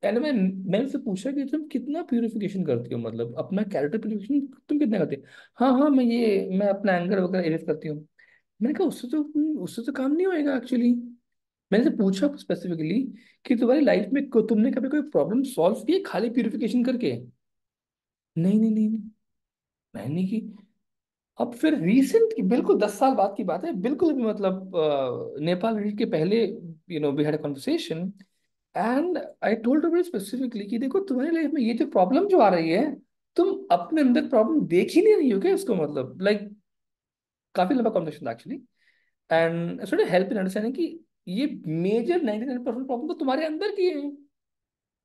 Speaker 1: एंड मैंने उससे पूछा कि तुम कितना प्यूरिफिकेशन करती हो, मतलब अपना कैरेक्टर प्यूरिफिकेशन तुम कितना करती हो। हाँ हाँ, मैं अपना एंगर वगैरह इरेज करती हूँ। मैंने कहा उससे तो काम नहीं होएगा एक्चुअली। मैंने से पूछा स्पेसिफिकली कि तुम्हारी लाइफ में तुमने कभी कोई प्रॉब्लम सॉल्व की है खाली प्यूरिफिकेशन करके। नहीं नहीं नहीं नहीं, मैंने नहीं की। अब फिर रिसेंट की, बिल्कुल 10 साल बाद की बात है, बिल्कुल भी मतलब नेपाल विजिट के पहले, we had a conversation, and I told her very specifically कि देखो तुम्हारी लाइफ में ये जो प्रॉब्लम जो आ रही है, तुम अपने अंदर प्रॉब्लम देख ही नहीं रही हो क्या इसको, मतलब लाइक काफी लंबा conversation actually, and sort help in understanding कि ये मेजर 99% प्रॉब्लम तो तुम्हारे अंदर की है,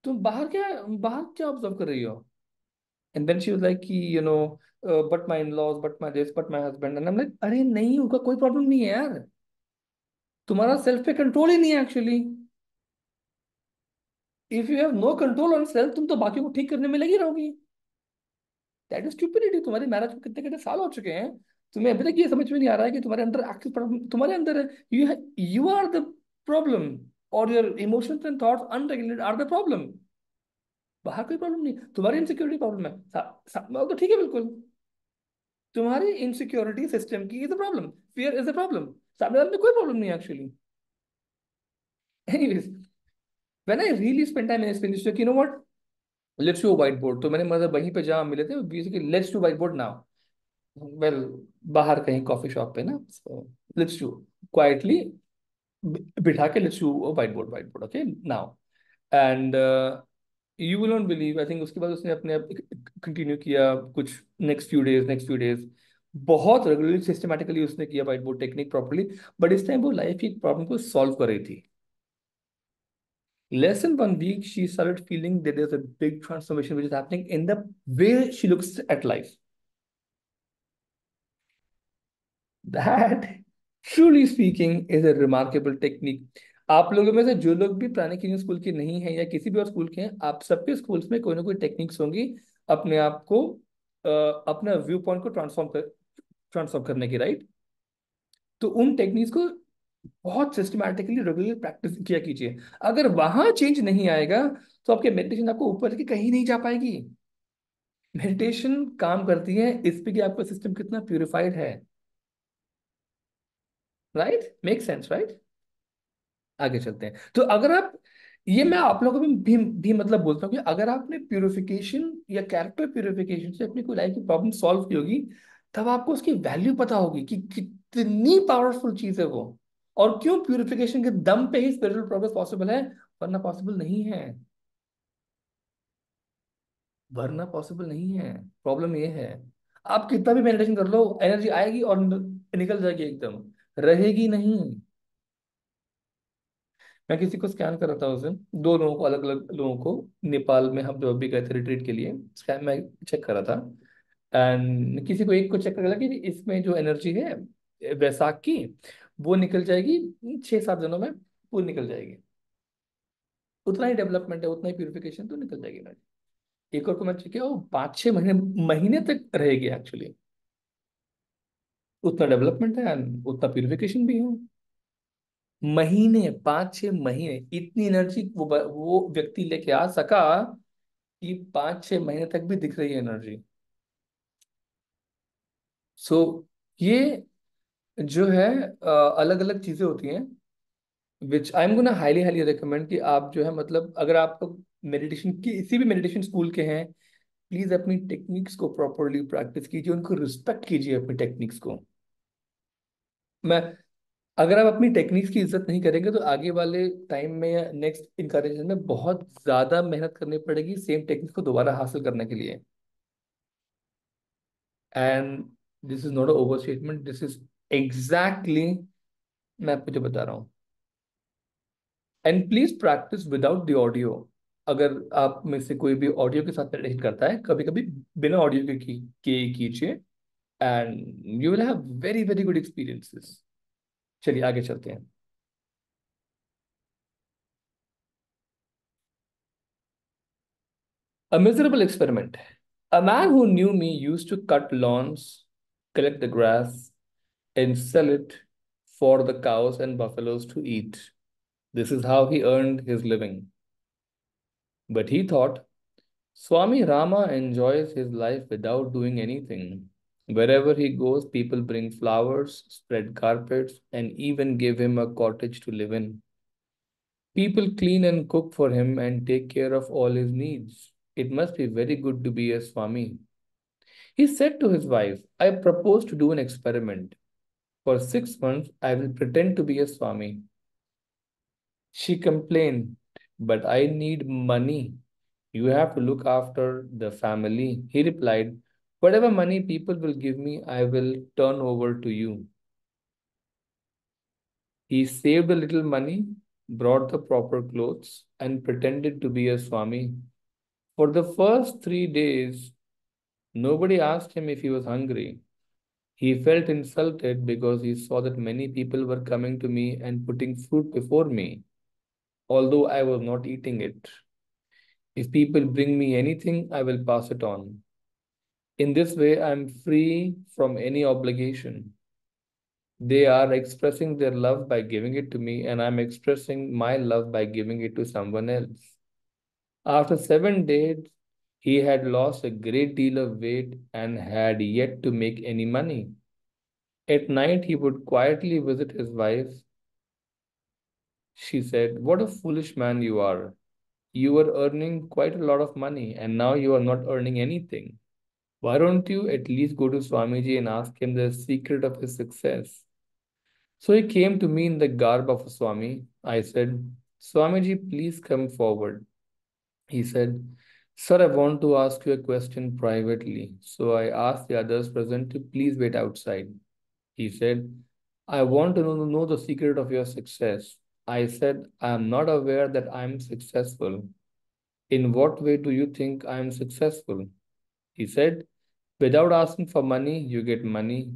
Speaker 1: तुम बाहर क्या ऑब्जर्व कर रही हो। And then she was like कि but my in laws, but my this, but my husband, and I am like अरे नहीं, उनका कोई प्रॉब्लम नहीं है यार, तुम्हारा सेल्फ पे कंट्रोल ही नहीं है actually. If you have no control on self, तुम तो बाकी को ठीक करने में लगी रहोगी। That is stupidity. तुम्हारे मैरिज को कितने कितने साल हो चुके हैं, तुम्हें अभी तक ये समझ में नहीं आ रहा है कि तुम्हारे अंदर एक्चुअल प्रॉब्लम तुम्हारे अंदर है। यू आर द प्रॉब्लम, और your emotions and thoughts unregulated are the problem. बाहर कोई प्रॉब्लम नहीं, तुम्हारी इनसिक्योरिटी प्रॉब्लम है। तो ठीक है बिल्कुल, तुम्हारी इनसिक्योरिटी सिस्टम की is a problem, fear is a problem, सामने वाले में कोई प्रॉब्लम नहीं है actually. Anyways, when I really spend time in explaining कि know what, let's do white board, तो मैंने मतलब वहीं पे जहाँ मिले थे basically, let's do white board now. Well, बाहर कहीं कॉफी शॉप पे ना, लेट्स डू क्वाइटली, बिठा के let's do white board okay now. And you will not believe, I think उसके बाद उसने अपने आप कंटिन्यू किया कुछ, नेक्स्ट फ्यू डेज बहुत रेगुलरली सिस्टमेटिकली उसने किया white board technique properly. But इस टाइम वो लाइफ की प्रॉब्लम को सॉल्व कर रही थी। Less than 1 week, she started feeling that there's a big transformation which is happening in the way she looks at life. That, truly speaking, is a remarkable technique. आप लोगों में से जो लोग भी प्राणिक इंजीनियरिंग स्कूल के नहीं हैं या किसी भी और स्कूल के हैं, आप सबके स्कूल्स में कोई ना कोई टेक्निक्स होंगी अपने आप को, अपना व्यू पॉइंट को ट्रांसफॉर्म करने की, राइट। तो उन टेक्निक्स को बहुत सिस्टमैटिकली रेगुलर प्रैक्टिस किया कीजिए। अगर वहां चेंज नहीं आएगा, तो आपके मेडिटेशन आपको ऊपर की कहीं नहीं जा पाएगी। मेडिटेशन काम करती है इस पे कि आपका सिस्टम कितना प्यूरिफाइड है, राइट, मेक सेंस राइट। आगे चलते हैं। तो अगर आप, ये मैं आप लोगों को भी मतलब बोलता हूँ कि अगर आपने प्यूरिफिकेशन या कैरेक्टर प्यूरिफिकेशन से अपनी कोई लाइफ की प्रॉब्लम सॉल्व की होगी, तब आपको उसकी वैल्यू पता होगी कि कितनी पावरफुल चीज है वो, और क्यों प्यूरिफिकेशन के दम पे ही स्पिरिचुअल प्रोग्रेस पॉसिबल है, वरना पॉसिबल नहीं है। वरना पॉसिबल नहीं है। प्रॉब्लम ये है, आप कितना भी मेडिटेशन कर लो, एनर्जी आएगी और निकल जाएगी एकदम, रहेगी नहीं। मैं किसी को स्कैन कर रहा था उस दिन, दो लोगों को, अलग अलग लोगों को, नेपाल में हम जो अभी गए थे रिट्रीट के लिए, स्कैन में चेक कर रहा था। एंड किसी को एक को चेक कर लगा कि इसमें जो एनर्जी है वैसाख की, वो निकल जाएगी 6-7 दिनों में, पूरी निकल जाएगी। उतना ही डेवलपमेंट है, उतना ही प्यूरिफिकेशन, तो निकल जाएगी एनर्जी। एक और को मैं चेक किया, वो 5-6 महीने महीने तक रहेगी एक्चुअली। उतना डेवलपमेंट है and उतना प्यूरिफिकेशन भी है। महीने, 5-6 महीने, इतनी एनर्जी वो व्यक्ति लेके आ सका कि 5-6 महीने तक भी दिख रही है एनर्जी। सो ये जो है, अलग अलग चीजें होती हैं, which I am gonna highly highly recommend कि आप जो है, मतलब अगर आप मेडिटेशन किसी भी मेडिटेशन स्कूल के हैं, प्लीज अपनी टेक्निक्स को प्रॉपरली प्रैक्टिस कीजिए, उनको रिस्पेक्ट कीजिए अपनी टेक्निक्स को। मैं अगर आप अपनी टेक्निक्स की इज्जत नहीं करेंगे, तो आगे वाले टाइम में या नेक्स्ट इनकारनेशन में बहुत ज्यादा मेहनत करनी पड़ेगी सेम टेक्निक को दोबारा हासिल करने के लिए। And this is not a over statement, this is exactly, मैं आपको जो बता रहा हूँ। And please practice without the audio. अगर आप में से कोई भी ऑडियो के साथ मेडिटेशन करता है, कभी कभी बिना ऑडियो के कीजिए, and you will have very very good experiences. चलिए आगे चलते हैं। A miserable experiment. A man who knew me used to cut lawns, collect the grass, and sell it for the cows and buffaloes to eat. This is how he earned his living. But he thought, Swami Rama enjoys his life without doing anything. Wherever he goes, people bring flowers, spread carpets, and even give him a cottage to live in. People clean and cook for him and take care of all his needs. It must be very good to be a Swami. He said to his wife, I propose to do an experiment. For 6 months, I will pretend to be a Swami. She complained, but I need money. You have to look after the family. He replied, whatever money people will give me, I will turn over to you. He saved a little money, brought the proper clothes, and pretended to be a Swami. For the first 3 days, nobody asked him if he was hungry. He felt insulted because he saw that many people were coming to me and putting fruit before me, although I was not eating it. If people bring me anything, I will pass it on. In this way, I am free from any obligation. They are expressing their love by giving it to me, and I'm expressing my love by giving it to someone else. After 7 days, he had lost a great deal of weight and had yet to make any money. At night, he would quietly visit his wife. She said, what a foolish man you are. You were earning quite a lot of money, and now you are not earning anything. Why don't you at least go to Swamiji and ask him the secret of his success? So he came to me in the garb of a Swami. I said, Swamiji, please come forward. He said, sir, I want to ask you a question privately. So I asked the others present to please wait outside. He said, I want to know the secret of your success. I said, I am not aware that I am successful. In what way do you think I am successful? He said, without asking for money, you get money.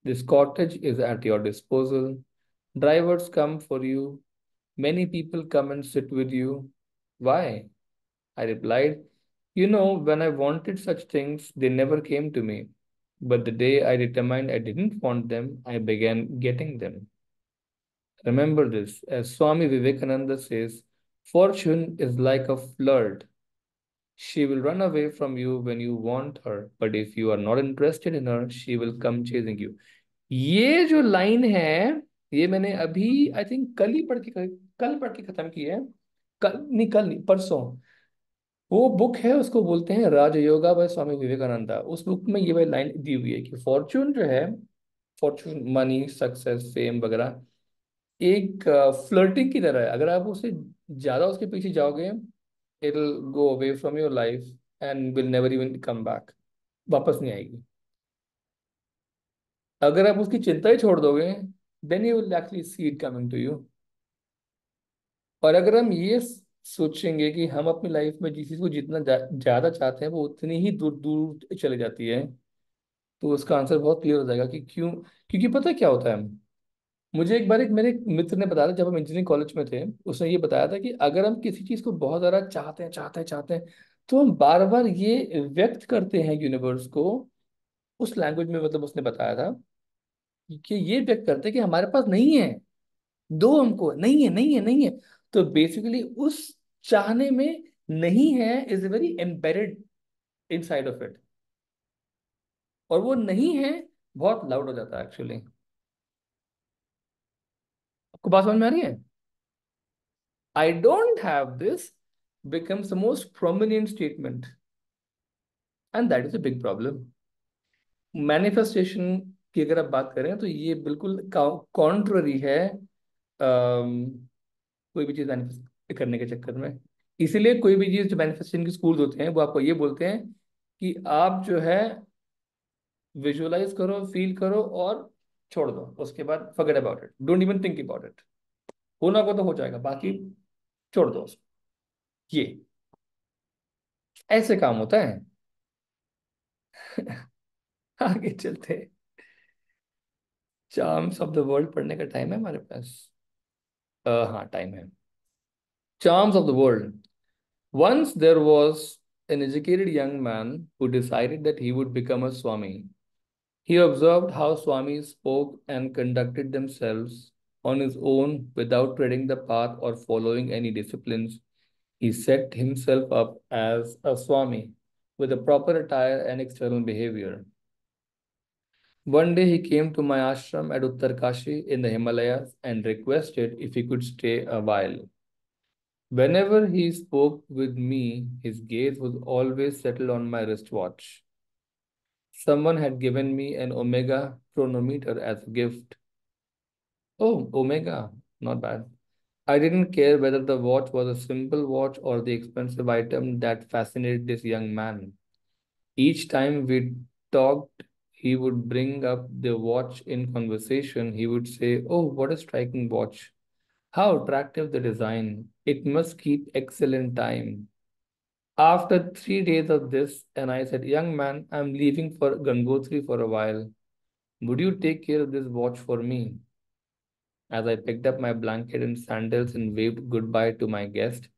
Speaker 1: This cottage is at your disposal. Drivers come for you. Many people come and sit with you. Why? I replied, you know, when I wanted such things, they never came to me. But the day I determined I didn't want them, I began getting them. Remember this, as Swami Vivekananda says, fortune is like a flirt. She will run away from you when you want her, but if you are not interested in her, she will come chasing you. ये जो line है, ये मैंने अभी I think कल पढ़ के खत्म की है। कल नहीं परसों। वो बुक है, उसको बोलते हैं राजयोगा बाय स्वामी विवेकानंदा। उस बुक में ये वाली लाइन दी हुई है कि फॉर्चून जो है, फॉर्चून मनी सक्सेस फेम वगैरह एक फ्लर्टिंग की तरह है। अगर आप उसे ज्यादा उसके पीछे जाओगे, it will go away from your life and will never even come back. वापस नहीं आएगी। अगर आप उसकी चिंता ही छोड़ दोगे, then you will actually see it coming to you. और अगर हम ये सोचेंगे कि हम अपनी लाइफ में जिस चीज को जितना ज्यादा चाहते हैं वो उतनी ही दूर दूर चले जाती है, तो उसका आंसर बहुत क्लियर हो जाएगा कि क्यों। क्योंकि पता है क्या होता है, मुझे एक बार एक मेरे एक मित्र ने बताया था जब हम इंजीनियरिंग कॉलेज में थे। उसने ये बताया था कि अगर हम किसी चीज को बहुत ज्यादा चाहते हैं तो हम बार बार ये व्यक्त करते हैं यूनिवर्स को उस लैंग्वेज में। मतलब उसने बताया था कि ये व्यक्त करते हैं कि हमारे पास नहीं है, दो हमको, नहीं है नहीं है नहीं है। तो बेसिकली उस चाहने में नहीं है is very embedded inside of it. और वो नहीं है बहुत लाउड हो जाता है एक्चुअली। आपको बात समझ में आ रही है? I don't have this becomes the most prominent statement, and that is a big problem. Manifestation की अगर आप बात करें तो ये बिल्कुल कॉन्ट्ररी है कोई भी चीज मैनिफेस्ट करने के चक्कर में। इसीलिए कोई भी चीज जो मैनिफेस्टेशन के स्कूल्स होते हैं वो आपको ये बोलते हैं कि आप जो है विजुअलाइज करो, फील करो और छोड़ दो। उसके बाद forget about it, don't even think about it. होना को तो हो जाएगा, बाकी छोड़ दो उसको। ये ऐसे काम होता है। आगे चलते हैं। चार्म्स ऑफ द वर्ल्ड पढ़ने का टाइम है हमारे पास? हाँ टाइम है। Charms of the world. Once there was an educated young man who decided that he would become a Swami. He observed how Swamis spoke and conducted themselves on his own without treading the path or following any disciplines. He set himself up as a Swami with a proper attire and external behavior. One day he came to my ashram at Uttarkashi in the Himalayas and requested if he could stay a while. Whenever he spoke with me, his gaze was always settled on my wristwatch. Someone had given me an Omega chronometer as a gift. Oh, Omega, not bad. I didn't care whether the watch was a simple watch or the expensive item that fascinated this young man. Each time we talked, he would bring up the watch in conversation. He would say, "Oh, what a striking watch. How attractive the design. It must keep excellent time." After 3 days of this, and I said, "Young man, I'm leaving for Gangotri for a while. Would you take care of this watch for me?" As I picked up my blanket and sandals and waved goodbye to my guest,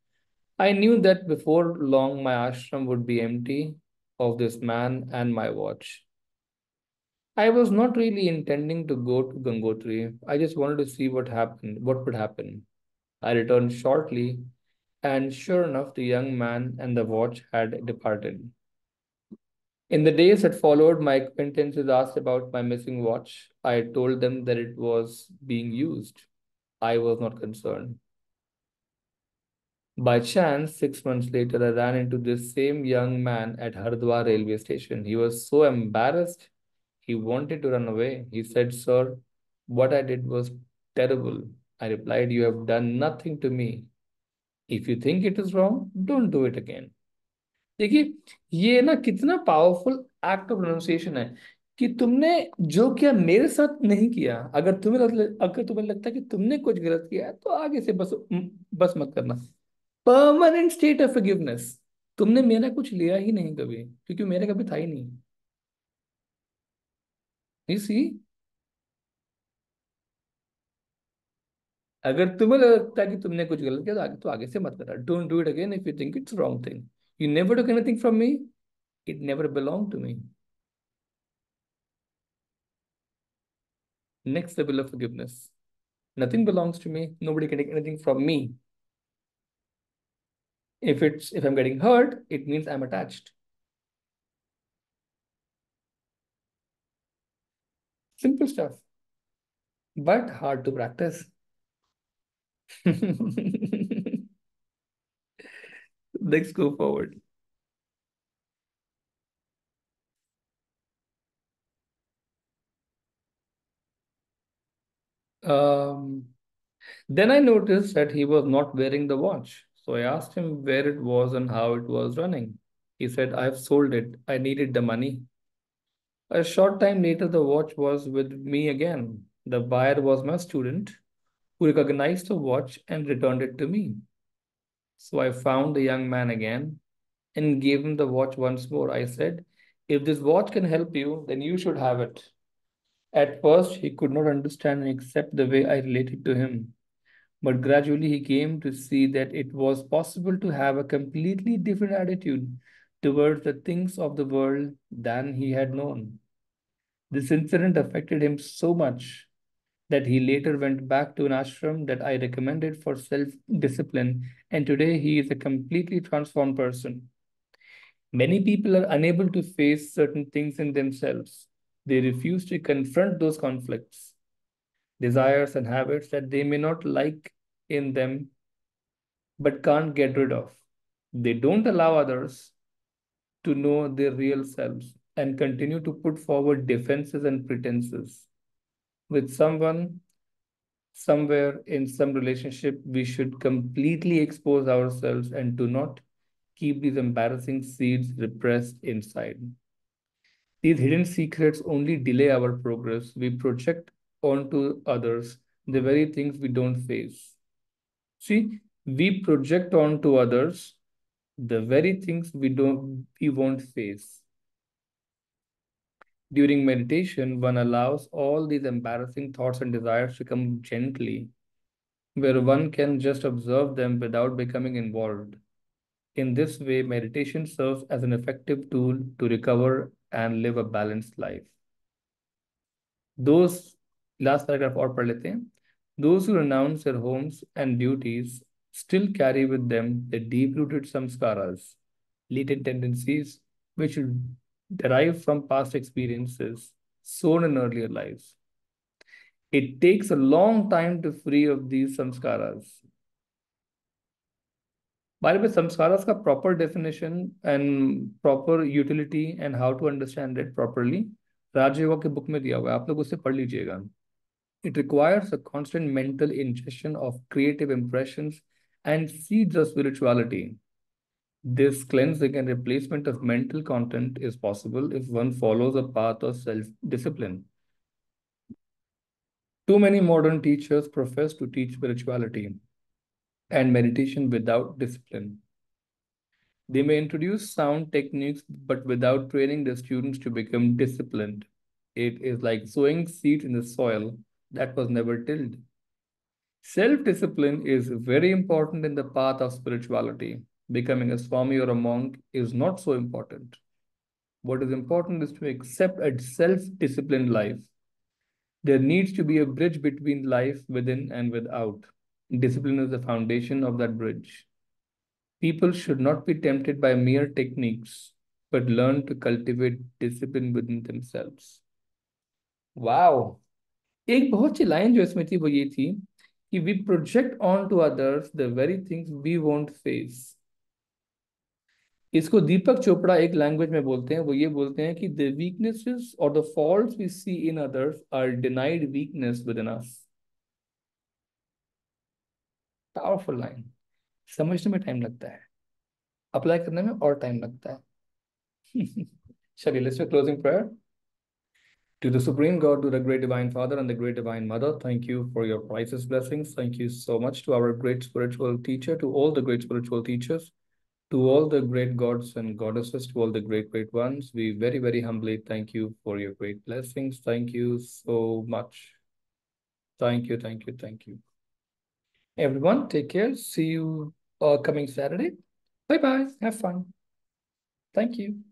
Speaker 1: I knew that before long my ashram would be empty of this man and my watch. I was not really intending to go to Gangotri. I just wanted to see what would happen. I returned shortly, and sure enough, the young man and the watch had departed. In the days that followed, my acquaintances asked about my missing watch. I told them that it was being used. I was not concerned. By chance, 6 months later, I ran into this same young man at Hardwar railway station. He was so embarrassed, he wanted to run away. He said, "Sir, what I did was terrible." I replied, "You have done nothing to me. If you think it is wrong, don't do it again." देखिए, ये ना कितना powerful act of pronunciation है कि तुमने जो किया मेरे साथ नहीं किया। अगर तुम्हें लगता है कि तुमने कुछ गलत किया है तो आगे से बस मत करना। Permanent state of forgiveness. तुमने मेरा कुछ लिया ही नहीं कभी, क्योंकि मेरा कभी था ही नहीं। यू सी, अगर तुम्हें लगता है कि तुमने कुछ गलत किया तो आगे से मत करना। Don't do it again if you think it's wrong thing. You never took anything from me, it never belong to me. Next level of forgiveness. Nothing belongs to me. Nobody can take anything from me. If I'm getting hurt, it means I'm attached. Simple stuff, but hard to practice. Let's go forward. Um, then I noticed that he was not wearing the watch. So I asked him where it was and how it was running. He said, "I've sold it. I needed the money." A short time later, the watch was with me again. The buyer was my student who recognized the watch and returned it to me. So I found the young man again and gave him the watch once more. I said, "If this watch can help you, then you should have it." At first, he could not understand and accept the way I related to him. But gradually, he came to see that it was possible to have a completely different attitude towards the things of the world than he had known. This incident affected him so much that he later went back to an ashram that I recommended for self discipline, and today he is a completely transformed person. Many people are unable to face certain things in themselves. They refuse to confront those conflicts, desires, and habits that they may not like in them but can't get rid of. They don't allow others to know their real selves and continue to put forward defenses and pretenses. With someone, somewhere in some relationship, we should completely expose ourselves and do not keep these embarrassing seeds repressed inside. These hidden secrets only delay our progress. We project onto others the very things we don't face. See, we project onto others the very things we won't face. During meditation, one allows all these embarrassing thoughts and desires to come gently, where one can just observe them without becoming involved. In this way, meditation serves as an effective tool to recover and live a balanced life. Those last paragraph और पढ़ लेते हैं. Those who renounce their homes and duties still carry with them the deep-rooted samskaras, latent tendencies which derive from past experiences sown in earlier lives. It takes a long time to free of these samskaras. By the way, samskaras का proper definition and proper utility and how to understand it properly राज योगा के book में दिया हुआ है, आप लोग उसे पढ़ लीजिएगा. It requires a constant mental ingestion of creative impressions and seeds of spirituality. This cleansing and replacement of mental content is possible if one follows a path of self-discipline. Too many modern teachers profess to teach spirituality and meditation without discipline. They may introduce sound techniques, but without training the students to become disciplined. It is like sowing seeds in the soil that was never tilled. Self discipline is very important in the path of spirituality. Becoming a Swami or a monk is not so important. What is important is to accept a self disciplined life. There needs to be a bridge between life within and without. Discipline is the foundation of that bridge. People should not be tempted by mere techniques, but learn to cultivate discipline within themselves. Wow! एक बहुत अच्छी line जो इसमें थी वो ये थी कि we project onto others the very things we won't face. इसको दीपक चोपड़ा एक लैंग्वेज में बोलते हैं, वो ये बोलते हैं कि the weaknesses or the faults we see in others are denied weakness within us. Powerful line. समझने में टाइम लगता है, अप्लाई करने में और टाइम लगता है. चलिए, let's do closing prayer. To the Supreme God, to the Great Divine Father and the Great Divine Mother, thank you for your priceless blessings. Thank you so much to our great spiritual teacher, to all the great spiritual teachers, to all the great gods and goddesses, to all the great, great ones. We very, very humbly thank you for your great blessings. Thank you so much. Thank you, thank you, thank you. Everyone, take care. See you coming Saturday. Bye bye. Have fun. Thank you.